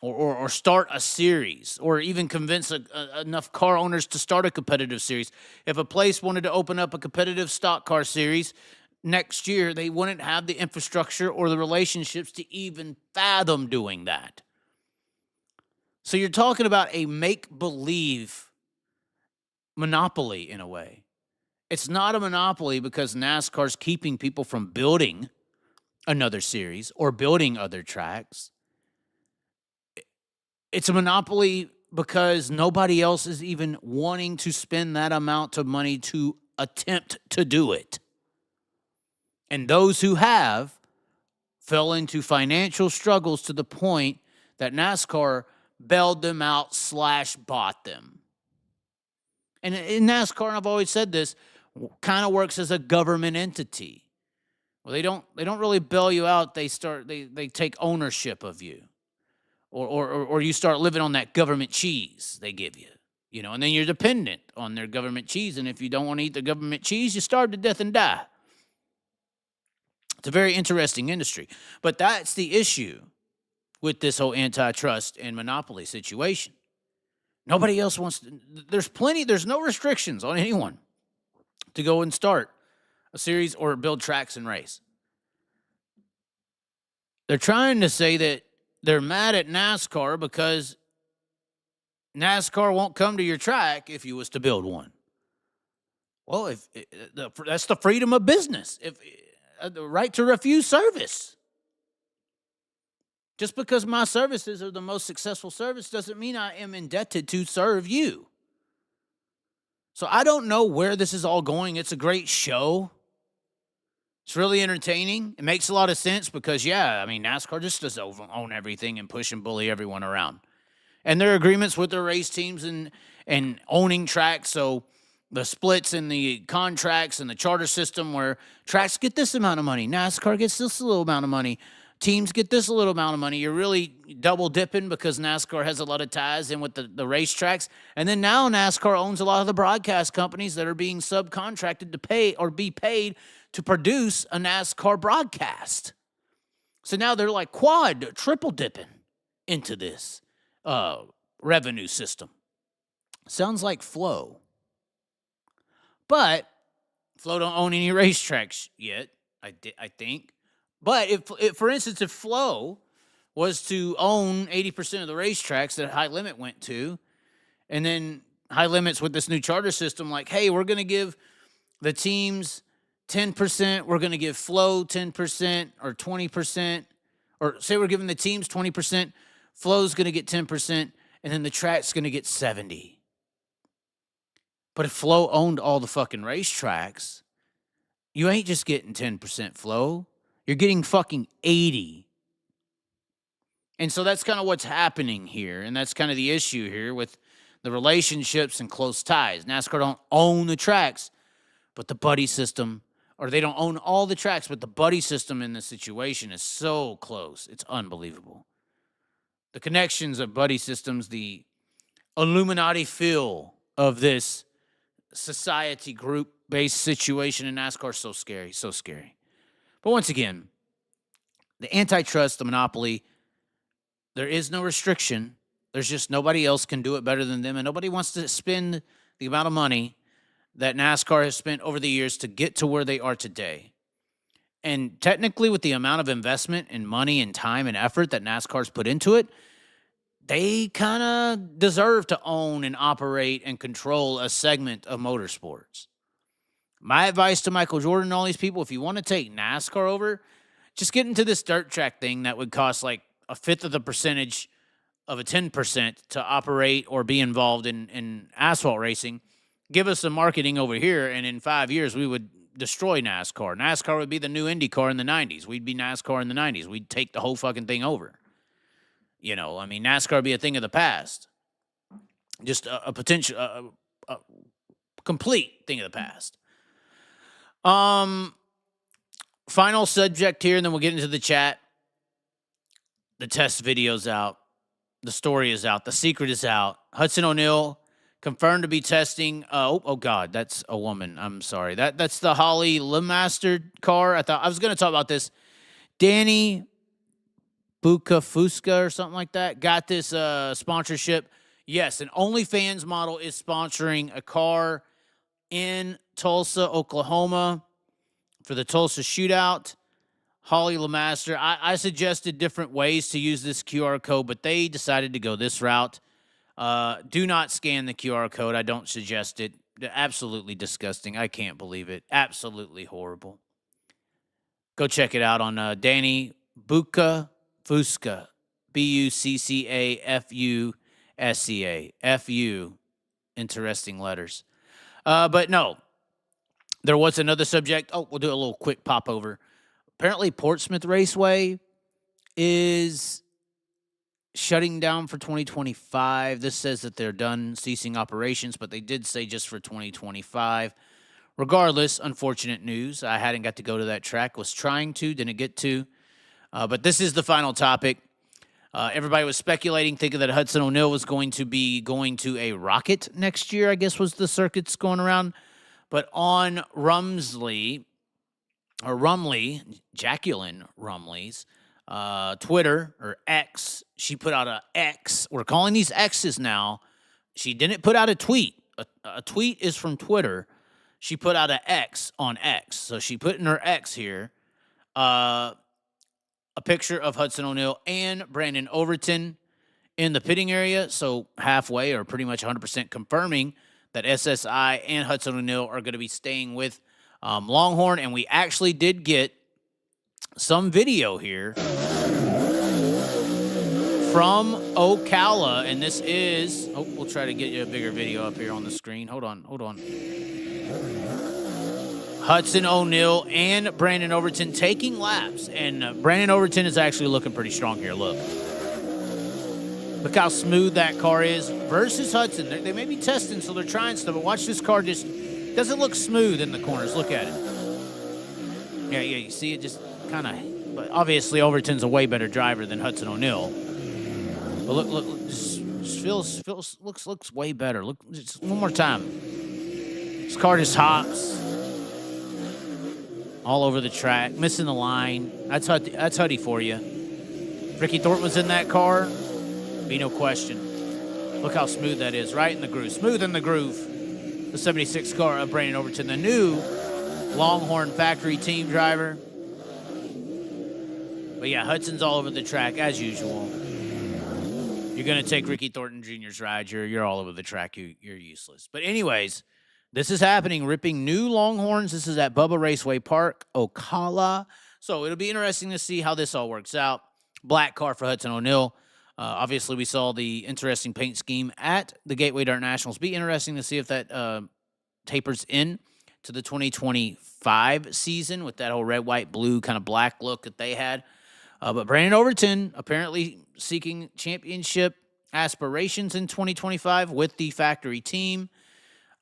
or start a series or even convince enough car owners to start a competitive series. If a place wanted to open up a competitive stock car series next year, they wouldn't have the infrastructure or the relationships to even fathom doing that. So you're talking about a make-believe monopoly in a way. It's not a monopoly because NASCAR's keeping people from building another series or building other tracks. It's a monopoly because nobody else is even wanting to spend that amount of money to attempt to do it. And those who have fell into financial struggles to the point that NASCAR bailed them out / bought them. And in NASCAR, and I've always said this, kind of works as a government entity. Well, they don't really bail you out. They take ownership of you. Or you start living on that government cheese they give you. You know, and then you're dependent on their government cheese. And if you don't want to eat the government cheese, you starve to death and die. It's a very interesting industry. But that's the issue with this whole antitrust and monopoly situation. Nobody else wants to. There's no restrictions on anyone to go and start a series or build tracks and race. They're trying to say that they're mad at NASCAR because NASCAR won't come to your track if you was to build one. Well, that's the freedom of business. If the right to refuse service. Just because my services are the most successful service doesn't mean I am indebted to serve you. So I don't know where this is all going. It's a great show. It's really entertaining. It makes a lot of sense because, NASCAR just does own everything and push and bully everyone around. And there are agreements with their race teams and owning tracks. So the splits and the contracts and the charter system where tracks get this amount of money, NASCAR gets this little amount of money, teams get this little amount of money. You're really double dipping because NASCAR has a lot of ties in with the racetracks. And then now NASCAR owns a lot of the broadcast companies that are being subcontracted to pay or be paid to produce a NASCAR broadcast. So now they're like triple dipping into this revenue system. Sounds like Flow. But Flow don't own any racetracks yet, I think. But if for instance, if Flow was to own 80% of the racetracks that High Limit went to, and then High Limit's with this new charter system, like, hey, we're going to give the teams 10%, we're going to give Flow 10% or 20%, or say we're giving the teams 20%, Flow's going to get 10%, and then the track's going to get 70%. But if Flow owned all the fucking racetracks, you ain't just getting 10% Flow. You're getting fucking 80%. And so that's kind of what's happening here. And that's kind of the issue here with the relationships and close ties. NASCAR don't own the tracks, but the buddy system, or they don't own all the tracks, but the buddy system in this situation is so close. It's unbelievable. The connections of buddy systems, the Illuminati feel of this society group-based situation in NASCAR is so scary, so scary. But once again, the antitrust, the monopoly, there is no restriction. There's just nobody else can do it better than them, and nobody wants to spend the amount of money that NASCAR has spent over the years to get to where they are today. And technically, with the amount of investment and money and time and effort that NASCAR's put into it, they kind of deserve to own and operate and control a segment of motorsports. My advice to Michael Jordan and all these people, if you want to take NASCAR over, just get into this dirt track thing that would cost like a fifth of the percentage of a 10% to operate or be involved in asphalt racing. Give us some marketing over here, and in 5 years, we would destroy NASCAR. NASCAR would be the new IndyCar in the 90s. We'd be NASCAR in the 90s. We'd take the whole fucking thing over. NASCAR would be a thing of the past. Just a potential, a complete thing of the past. Final subject here, and then we'll get into the chat. The test video's out. The story is out. The secret is out. Hudson O'Neal confirmed to be testing. Oh God, that's a woman. I'm sorry. That's the Holly Lemaster car. I was going to talk about this. Danny Bukafuska or something like that got this sponsorship. Yes, an OnlyFans model is sponsoring a car in Tulsa, Oklahoma for the Tulsa shootout. Holly Lemaster. I suggested different ways to use this QR code, but they decided to go this route. Do not scan the QR code. I don't suggest it. Absolutely disgusting. I can't believe it. Absolutely horrible. Go check it out on Danny Bukafuska. Buccafuska. Fu. Interesting letters. But no, there was another subject. Oh, we'll do a little quick pop over. Apparently, Portsmouth Raceway is shutting down for 2025. This says that they're done ceasing operations, but they did say just for 2025. Regardless, unfortunate news. I hadn't got to go to that track. Was trying to, didn't get to. But this is the final topic. Everybody was speculating, thinking that Hudson O'Neal was going to be going to a rocket next year, I guess was the circuits going around. But on Jacqueline Rumley's Twitter or X, she put out a X. We're calling these X's now. She didn't put out a tweet. A tweet is from Twitter. She put out an X on X. So she put in her X here a picture of Hudson O'Neal and Brandon Overton in the pitting area. So halfway or pretty much 100% confirming that SSI and Hudson O'Neal are going to be staying with Longhorn. And we actually did get some video here from Ocala. And this is, we'll try to get you a bigger video up here on the screen. Hold on. Hudson O'Neal and Brandon Overton taking laps. And Brandon Overton is actually looking pretty strong here. Look how smooth that car is versus Hudson. They may be testing, so they're trying stuff. But watch this car just doesn't look smooth in the corners. Look at it. Yeah, you see it just kind of. But obviously, Overton's a way better driver than Hudson O'Neal. But look, just looks way better. Look, just one more time. This car just hops all over the track, missing the line. That's Huddy for you. Ricky Thornton was in that car. Be no question. Look how smooth that is, right in the groove. Smooth in the groove. The 76 car of Brandon Overton, the new Longhorn factory team driver. But yeah, Hudson's all over the track as usual. You're going to take Ricky Thornton Jr.'s ride. You're all over the track. You're useless. But anyways, this is happening. Ripping new Longhorns. This is at Bubba Raceway Park, Ocala. So it'll be interesting to see how this all works out. Black car for Hudson O'Neal. Obviously, we saw the interesting paint scheme at the Gateway Dart Nationals. Be interesting to see if that tapers in to the 2025 season with that whole red, white, blue kind of black look that they had. But Brandon Overton apparently seeking championship aspirations in 2025 with the factory team.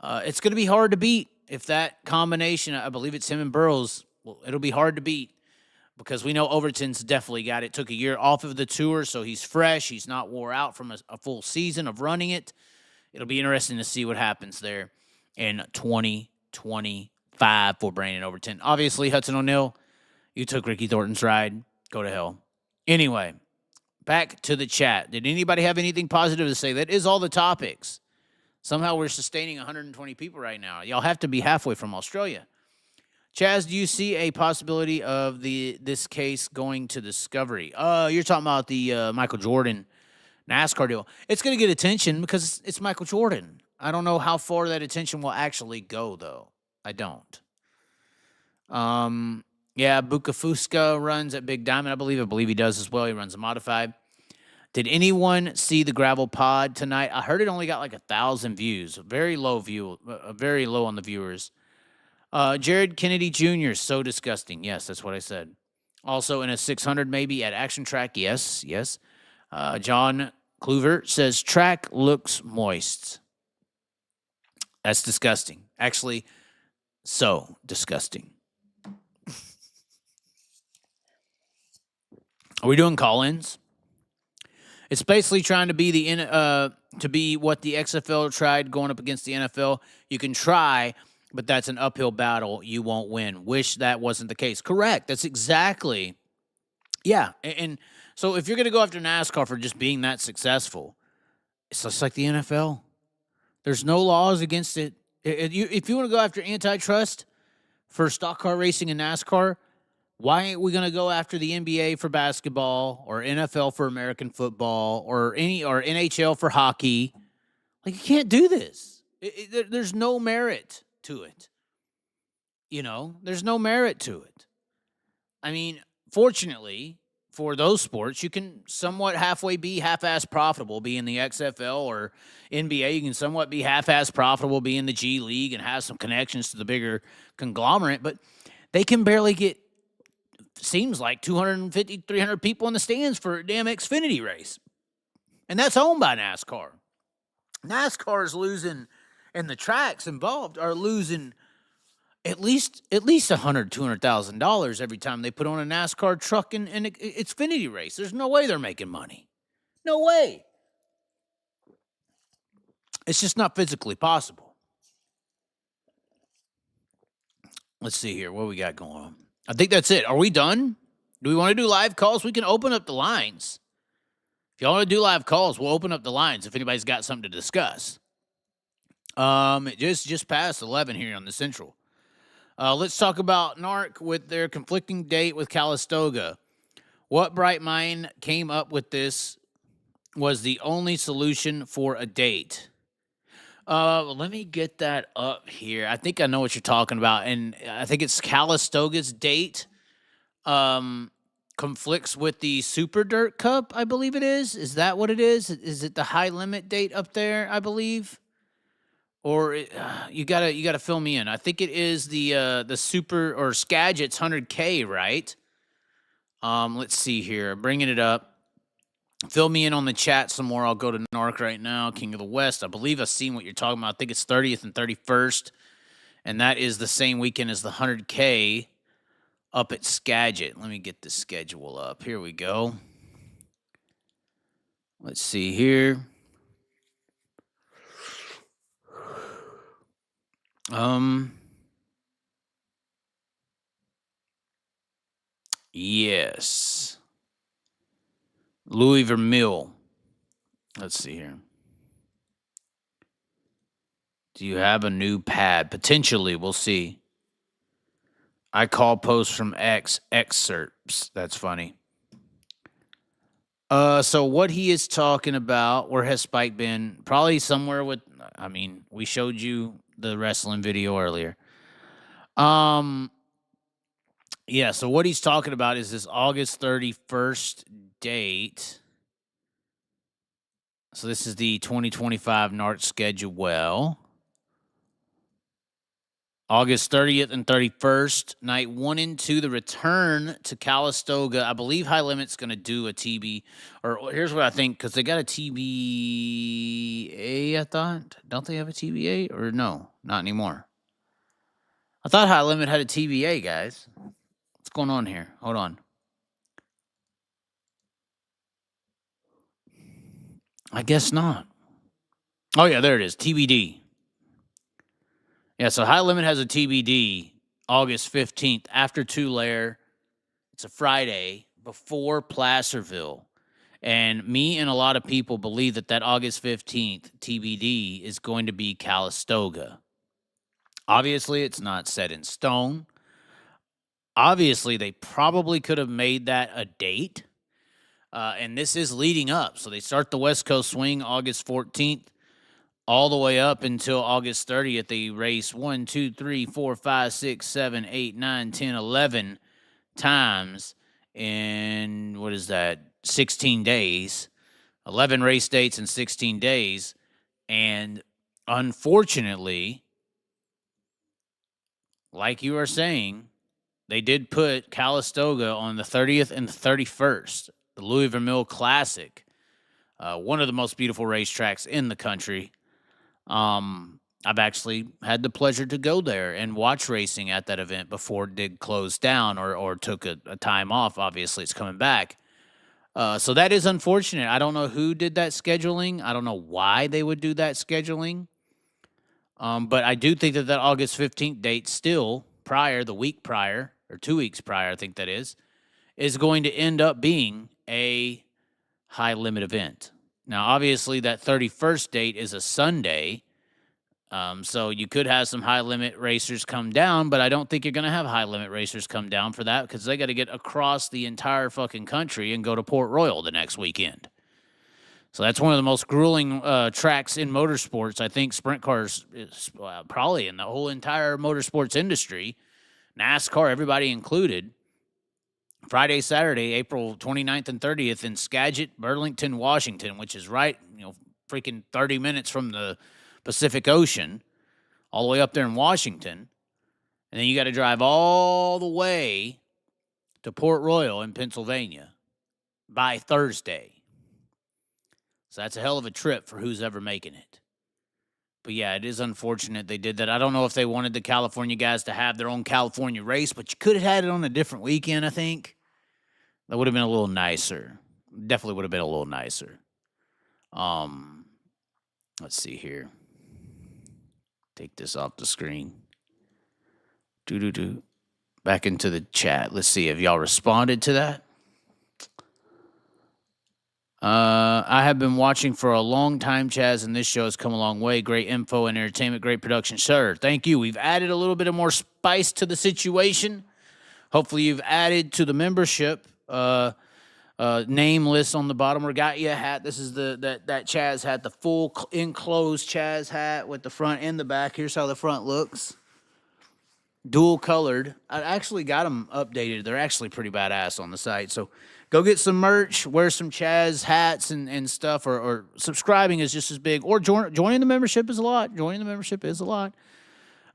It's going to be hard to beat if that combination, I believe it's him and Burrows, well, it'll be hard to beat. Because we know Overton's definitely got it. Took a year off of the tour, so he's fresh. He's not wore out from a full season of running it. It'll be interesting to see what happens there in 2025 for Brandon Overton. Obviously, Hudson O'Neal, you took Ricky Thornton's ride. Go to hell. Anyway, back to the chat. Did anybody have anything positive to say? That is all the topics. Somehow we're sustaining 120 people right now. Y'all have to be halfway from Australia. Chaz, do you see a possibility of this case going to discovery? You're talking about the Michael Jordan NASCAR deal. It's going to get attention because it's Michael Jordan. I don't know how far that attention will actually go, though. I don't. Yeah, Bukafuska runs at Big Diamond. I believe he does as well. He runs a modified. Did anyone see the gravel pod tonight? I heard it only got like 1,000 views. Very low on the viewers. Jared Kennedy Jr., so disgusting. Yes, that's what I said. Also in a 600 maybe at Action Track. Yes. John Kluver says, track looks moist. That's disgusting. Actually, so disgusting. Are we doing call-ins? It's basically trying to be to be what the XFL tried going up against the NFL. You can try, but that's an uphill battle. You won't win. Wish that wasn't the case. Correct. That's exactly. Yeah. And so if you're going to go after NASCAR for just being that successful, it's just like the NFL. There's no laws against it. If you want to go after antitrust for stock car racing and NASCAR, why ain't we going to go after the NBA for basketball or NFL for American football or NHL for hockey? Like, you can't do this. There's no merit to it. There's no merit to it. I mean, fortunately for those sports, you can somewhat halfway be half-ass profitable being the XFL or NBA. You can somewhat be half-ass profitable being the G League and have some connections to the bigger conglomerate, but they can barely get, seems like 250, 300 people in the stands for a damn Xfinity race. And that's owned by NASCAR. NASCAR is losing, and the tracks involved are losing at least $100,000-$200,000 every time they put on a NASCAR truck and Xfinity race. There's no way they're making money. No way. It's just not physically possible. Let's see here. What we got going on? I think that's it. Are we done? Do we want to do live calls? We can open up the lines. If y'all want to do live calls, we'll open up the lines if anybody's got something to discuss. It just past 11 here on the Central. Let's talk about NARC with their conflicting date with Calistoga. What bright mind came up with this was the only solution for a date? Let me get that up here. I think I know what you're talking about, and I think it's Calistoga's date conflicts with the Super Dirt Cup, I believe it is. Is that what it is? Is it the high limit date up there, I believe? Or you gotta fill me in. I think it is the Super or Skagit's 100K, right? Let's see here. Bringing it up. Fill me in on the chat some more. I'll go to NARC right now. King of the West. I believe I've seen what you're talking about. I think it's 30th and 31st, and that is the same weekend as the 100K up at Skagit. Let me get the schedule up. Here we go. Let's see here. Yes. Louis Vermeil. Let's see here. Do you have a new pad? Potentially, we'll see. I call posts from excerpts. That's funny. So what he is talking about, where has Spike been? Probably somewhere with, I mean, we showed you the wrestling video earlier. Yeah, so what he's talking about is this August 31st date. So this is the 2025 NARC schedule. Well, August 30th and 31st, night 1 and 2, the return to Calistoga. I believe High Limit's going to do a TB, or here's what I think, because they got a TBA, I thought. Don't they have a TBA? Or no, not anymore. I thought High Limit had a TBA, guys. What's going on here? Hold on. I guess not. Oh, yeah, there it is. TBD. Yeah, so High Limit has a TBD August 15th after Tulare. It's a Friday before Placerville. And me and a lot of people believe that August 15th TBD is going to be Calistoga. Obviously, it's not set in stone. Obviously, they probably could have made that a date. And this is leading up. So they start the West Coast swing August 14th. All the way up until August 30th, they race 1, 2, 3, 4, 5, 6, 7, 8, 9, 10, 11 times in, 16 days. 11 race dates in 16 days. And unfortunately, like you are saying, they did put Calistoga on the 30th and the 31st, the Louis Vermeil Classic, one of the most beautiful racetracks in the country. I've actually had the pleasure to go there and watch racing at that event before it did close down or took a time off. Obviously, it's coming back. So that is unfortunate. I don't know who did that scheduling. I don't know why they would do that scheduling. But I do think that August 15th date still the week prior, or 2 weeks prior, I think that is going to end up being a high limit event. Now, obviously, that 31st date is a Sunday. So you could have some high limit racers come down, but I don't think you're going to have high limit racers come down for that because they got to get across the entire fucking country and go to Port Royal the next weekend. So that's one of the most grueling tracks in motorsports. I think sprint cars is probably in the whole entire motorsports industry, NASCAR, everybody included. Friday, Saturday, April 29th and 30th in Skagit, Burlington, Washington, which is right, freaking 30 minutes from the Pacific Ocean, all the way up there in Washington. And then you got to drive all the way to Port Royal in Pennsylvania by Thursday. So that's a hell of a trip for who's ever making it. But yeah, it is unfortunate they did that. I don't know if they wanted the California guys to have their own California race, but you could have had it on a different weekend, I think. That would have been a little nicer. Definitely would have been a little nicer. Let's see here. Take this off the screen. Back into the chat. Let's see if y'all responded to that. I have been watching for a long time, Chaz, and this show has come a long way. Great info and entertainment, great production. Sure, thank you. We've added a little bit of more spice to the situation. Hopefully you've added to the membership name list on the bottom. We got you a hat. This is that Chaz hat, the full enclosed Chaz hat with the front and the back. Here's how the front looks. Dual colored. I actually got them updated. They're actually pretty badass on the site. So go get some merch, wear some Chaz hats and stuff, or subscribing is just as big. Or joining the membership is a lot. Joining the membership is a lot.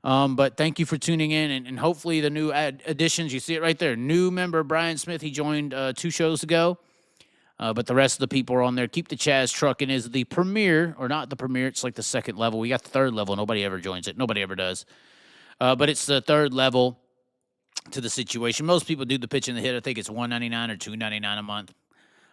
But thank you for tuning in, and hopefully the new additions, you see it right there. New member Brian Smith, he joined 2 shows ago. But the rest of the people are on there. Keep the Chaz Truckin is the premier, or not the premier, it's like the second level. We got the third level. Nobody ever joins it. Nobody ever does. But it's the third level to the situation. Most people do the Pitchin The Hit. I think it's $1.99 or $2.99 a month.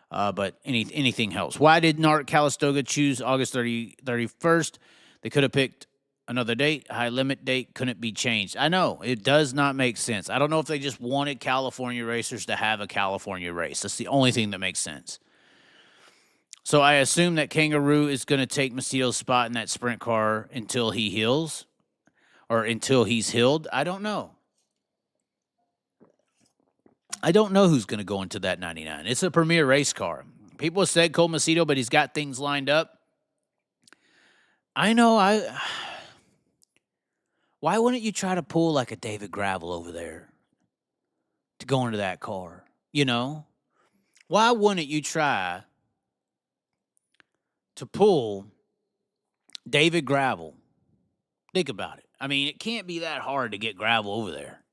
But anything helps. Why did NARC Calistoga choose August 31st? They could have picked another date. High limit date couldn't be changed. I know. It does not make sense. I don't know if they just wanted California racers to have a California race. That's the only thing that makes sense. So I assume that Kangaroo is going to take Macedo's spot in that sprint car until he heals. Or until he's healed. I don't know. I don't know who's going to go into that 99. It's a premier race car. People have said Cole Macedo, but he's got things lined up. I know. Why wouldn't you try to pull like a David Gravel over there to go into that car? Why wouldn't you try to pull David Gravel? Think about it. I mean, it can't be that hard to get Gravel over there.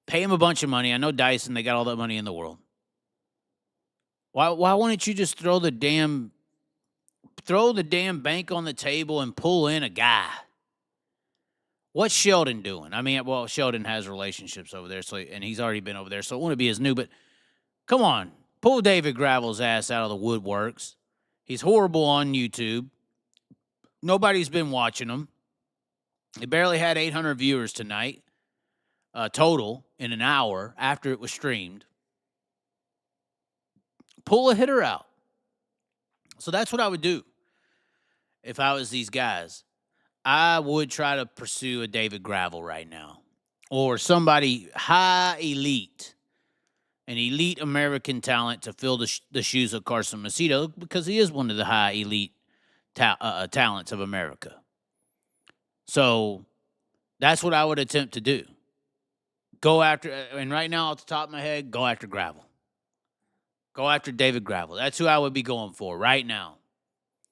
Pay him a bunch of money. I know Dyson, they got all that money in the world. Why wouldn't you just throw the damn bank on the table and pull in a guy? What's Sheldon doing? I mean, well, Sheldon has relationships over there, and he's already been over there, so it wouldn't be as new, but come on. Pull David Gravel's ass out of the woodworks. He's horrible on YouTube. Nobody's been watching him. It barely had 800 viewers tonight, total, in an hour after it was streamed. Pull a hitter out. So that's what I would do if I was these guys. I would try to pursue a David Gravel right now. Or somebody high elite, an elite American talent to fill the shoes of Carson Macedo, because he is one of the high elite talents of America. So that's what I would attempt to do. Go after, and right now off the top of my head, go after Gravel. Go after David Gravel. That's who I would be going for right now.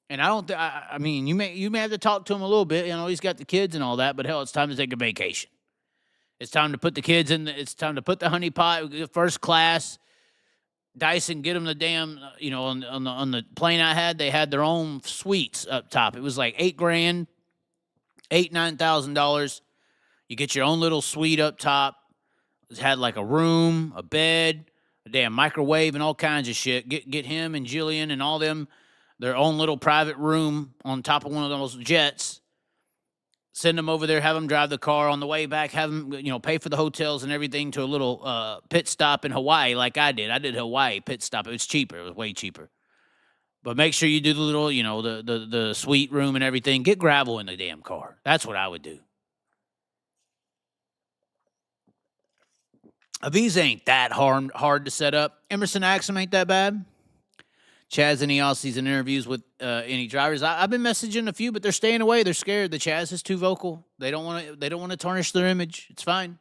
And I don't, I mean, you may have to talk to him a little bit. He's got the kids and all that, but hell, it's time to take a vacation. It's time to put the kids in. It's time to put the honey pot first class. Dyson, get them the damn, on the plane I had, they had their own suites up top. It was like $8,000. $9,000. You get your own little suite up top. It had like a room, a bed, a damn microwave and all kinds of shit. Get him and Jillian and all them their own little private room on top of one of those jets. Send them over there, have them drive the car on the way back, have them, pay for the hotels and everything to a little pit stop in Hawaii like I did. I did Hawaii pit stop. It was cheaper. It was way cheaper. But make sure you do the little, the suite room and everything. Get gravel in the damn car. That's what I would do. These ain't that hard to set up. Emerson Axum ain't that bad. Chaz, any Aussies in interviews with any drivers? I've been messaging a few, but they're staying away. They're scared. The Chaz is too vocal. They don't want to tarnish their image. It's fine.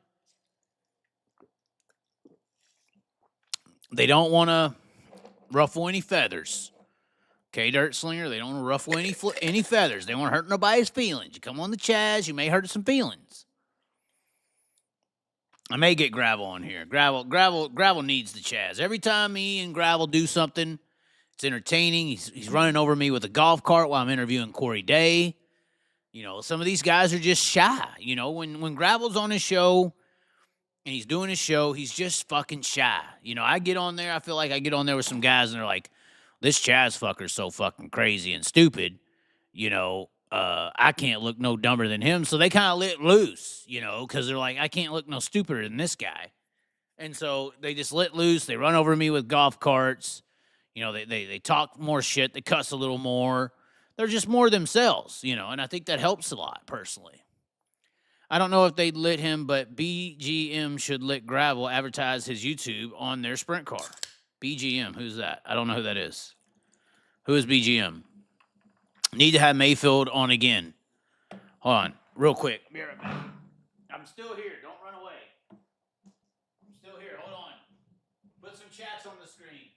They don't want to ruffle any feathers. Okay, Dirt Slinger, they don't want to ruffle any feathers. They don't want to hurt nobody's feelings. You come on the Chaz, you may hurt some feelings. I may get Gravel on here. Gravel needs the Chaz. Every time me and Gravel do something, it's entertaining. He's running over me with a golf cart while I'm interviewing Corey Day. Some of these guys are just shy. When Gravel's on his show and he's doing his show, he's just fucking shy. I get on there. I feel like I get on there with some guys and they're like, this Chaz fucker's so fucking crazy and stupid. I can't look no dumber than him. So they kind of let loose, because they're like, I can't look no stupider than this guy. And so they just let loose. They run over me with golf carts. They talk more shit. They cuss a little more. They're just more themselves, and I think that helps a lot, personally. I don't know if they'd let him, but BGM should let Gravel advertise his YouTube on their sprint car. BGM, who's that? I don't know who that is. Who is BGM? Need to have Mayfield on again. Hold on, real quick. Be right back. I'm still here. Don't run away. I'm still here. Hold on. Put some chats on the screen.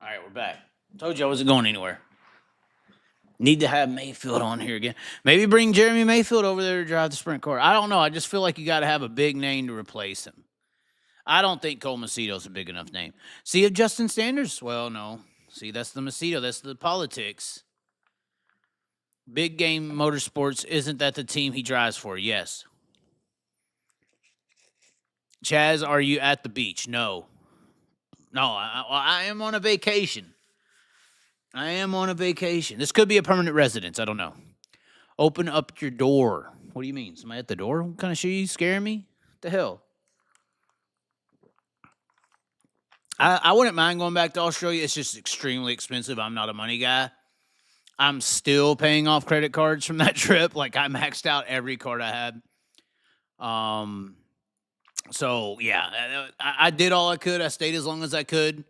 All right, we're back. Told you I wasn't going anywhere. Need to have Mayfield on here again. Maybe bring Jeremy Mayfield over there to drive the sprint car. I don't know. I just feel like you got to have a big name to replace him. I don't think Cole Macedo's a big enough name. See, if Justin Sanders, well, no. See, that's the Macedo. That's the politics. Big Game Motorsports, isn't that the team he drives for? Yes. Chaz, are you at the beach? No. No, I am on a vacation. I am on a vacation. This could be a permanent residence. I don't know. Open up your door. What do you mean? Somebody at the door? What kind of shit? You scaring me? What the hell? I wouldn't mind going back to Australia. It's just extremely expensive. I'm not a money guy. I'm still paying off credit cards from that trip. Like, I maxed out every card I had. So, yeah, I did all I could. I stayed as long as I could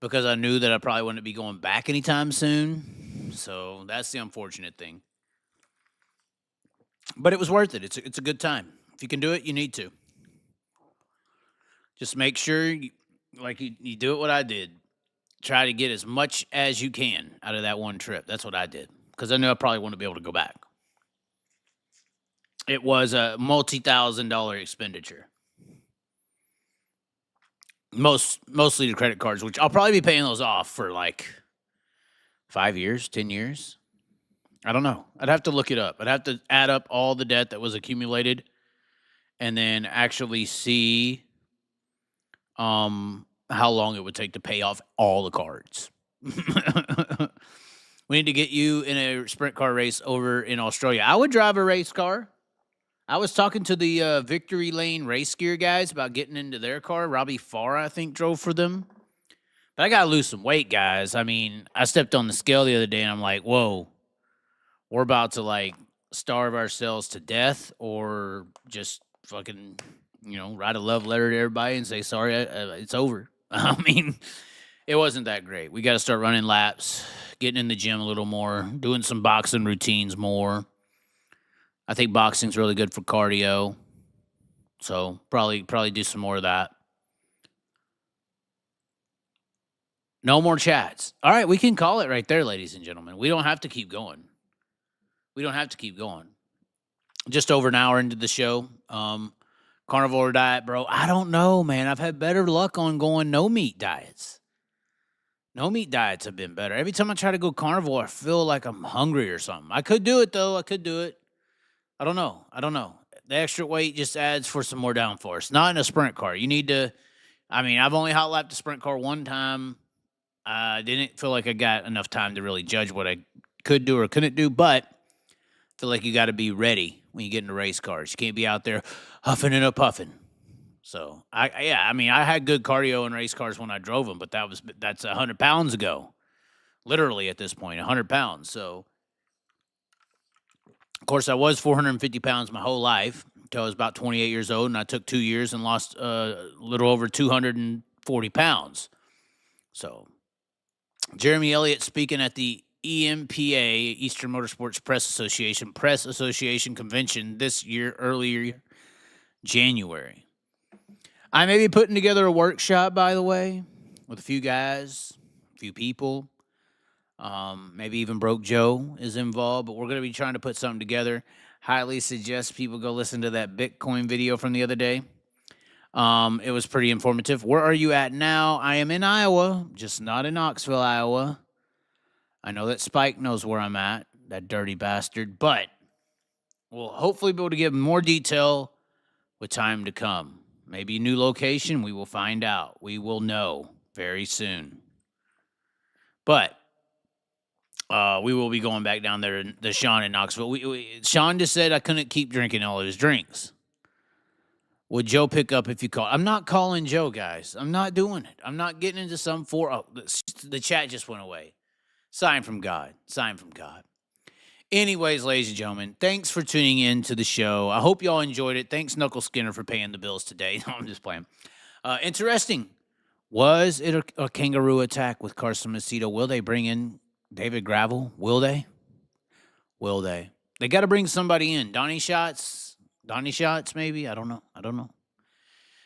because I knew that I probably wouldn't be going back anytime soon. So that's the unfortunate thing. But it was worth it. It's a good time. If you can do it, you need to. Just make sure, you do it what I did. Try to get as much as you can out of that one trip. That's what I did because I knew I probably wouldn't be able to go back. It was a multi-$1,000 expenditure. Mostly the credit cards, which I'll probably be paying those off for like 5 years, 10 years. I don't know. I'd have to look it up. I'd have to add up all the debt that was accumulated and then actually see how long it would take to pay off all the cards. We need to get you in a sprint car race over in Australia. I would drive a race car. I was talking to the Victory Lane RaceGear guys about getting into their car. Robbie Farr, I think, drove for them. But I got to lose some weight, guys. I mean, I stepped on the scale the other day, and I'm like, whoa, we're about to, starve ourselves to death or just fucking, write a love letter to everybody and say, sorry, it's over. I mean, it wasn't that great. We got to start running laps, getting in the gym a little more, doing some boxing routines more. I think boxing's really good for cardio. So probably do some more of that. No more chats. All right, we can call it right there, ladies and gentlemen. We don't have to keep going. Just over an hour into the show. Carnivore diet, bro. I don't know, man. I've had better luck on going no meat diets. No meat diets have been better. Every time I try to go carnivore, I feel like I'm hungry or something. I could do it, though. I could do it. I don't know. The extra weight just adds for some more downforce. Not in a sprint car. You need to, I've only hot lapped a sprint car one time. I didn't feel like I got enough time to really judge what I could do or couldn't do, but I feel like you got to be ready when you get into race cars. You can't be out there huffing and a puffing. So, I had good cardio in race cars when I drove them, but that's 100 pounds ago. Literally at this point, 100 pounds. So, of course, I was 450 pounds my whole life until I was about 28 years old, and I took 2 years and lost a little over 240 pounds. So, Jeremy Elliott speaking at the EMPA, Eastern Motorsports Press Association Convention this year, earlier January. I may be putting together a workshop, by the way, with a few guys, a few people. Maybe even Broke Joe is involved, but we're going to be trying to put something together. Highly suggest people go listen to that Bitcoin video from the other day. It was pretty informative. Where are you at now? I am in Iowa, just not in Knoxville, Iowa. I know that Spike knows where I'm at, that dirty bastard, but we'll hopefully be able to give more detail with time to come. Maybe a new location, we will find out. We will know very soon. But we will be going back down there to Sean in Knoxville. Sean just said I couldn't keep drinking all of his drinks. Would Joe pick up if you call? I'm not calling Joe, guys. I'm not doing it. I'm not getting into some the chat just went away. Sign from God. Sign from God. Anyways, ladies and gentlemen, thanks for tuning in to the show. I hope y'all enjoyed it. Thanks, Knuckle Skinner, for paying the bills today. No, I'm just playing. Interesting. Was it a kangaroo attack with Carson Macedo? Will they bring in David Gravel? Will they? Will they? They got to bring somebody in. Donnie Shots, maybe? I don't know.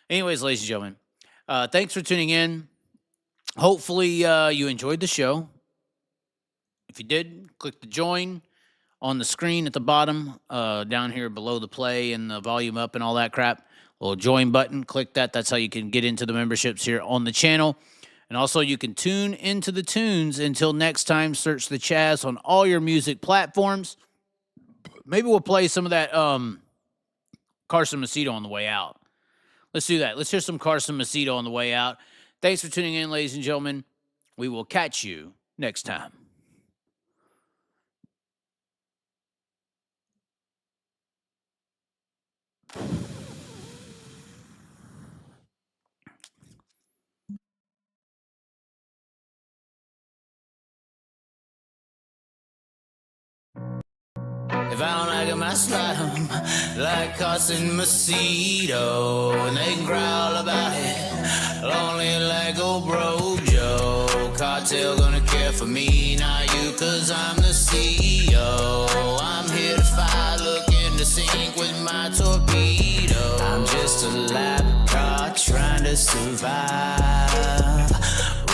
Anyways, ladies and gentlemen, thanks for tuning in. Hopefully you enjoyed the show. If you did, click the join on the screen at the bottom, down here below the play and the volume up and all that crap. Little join button, click that. That's how you can get into the memberships here on the channel. And also you can tune into the tunes. Until next time, search the Chaz on all your music platforms. Maybe we'll play some of that Carson Macedo on the way out. Let's do that. Let's hear some Carson Macedo on the way out. Thanks for tuning in, ladies and gentlemen. We will catch you next time. If I don't like 'em, I slide 'em like Carson Macedo, and they growl about it, lonely like old bro Joe. Cartel gonna care for me, not you, 'cause I'm the CEO. I'm here to fight, looking to sink with my torpedo. I'm just a lap car trying to survive,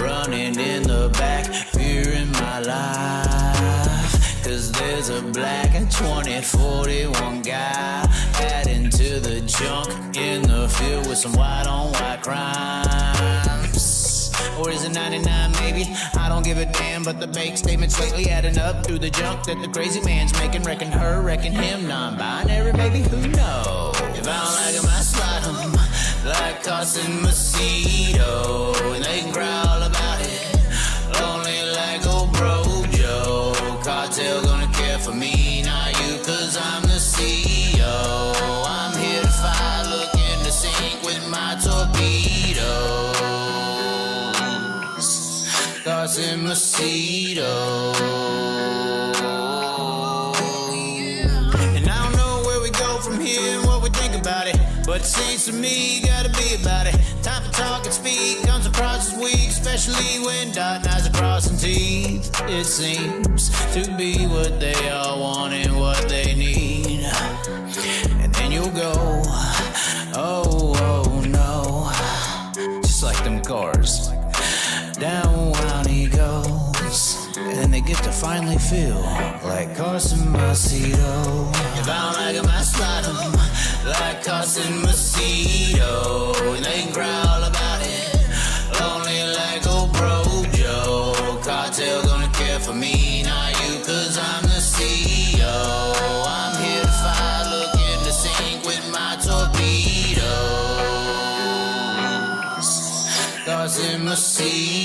running in the back, fearing my life. 'Cause there's a black 2041 guy adding to the junk in the field with some white on white crimes. Or is it 99 maybe? I don't give a damn, but the bank statements lately adding up through the junk that the crazy man's making. Reckon her, reckon him, non-binary maybe, who knows? If I don't like 'em, I slide 'em like Carson Macedo, and they growl about it, lonely like old bro Joe. Cartel gonna care for me, not you, 'cause I'm the CEO. I'm here to fight, looking to sink with my torpedoes. Carson Macedo. And I don't know where we go from here and what we think about it, but it seems to me you gotta be about it. Time for talk and speak comes across this week, especially when dotting I's and crossing T's. It seems to be what they all want and what they need. And then you'll go, oh no, just like them cars. Down he goes, and they get to finally feel like Carson Macedo. If I don't like 'em, I slide 'em like Carson Macedo, and they growl about it, lonely like old bro Joe. for me, not you, cause I'm the CEO. I'm here to fight, looking to sink with my torpedoes. Cause in Macedo.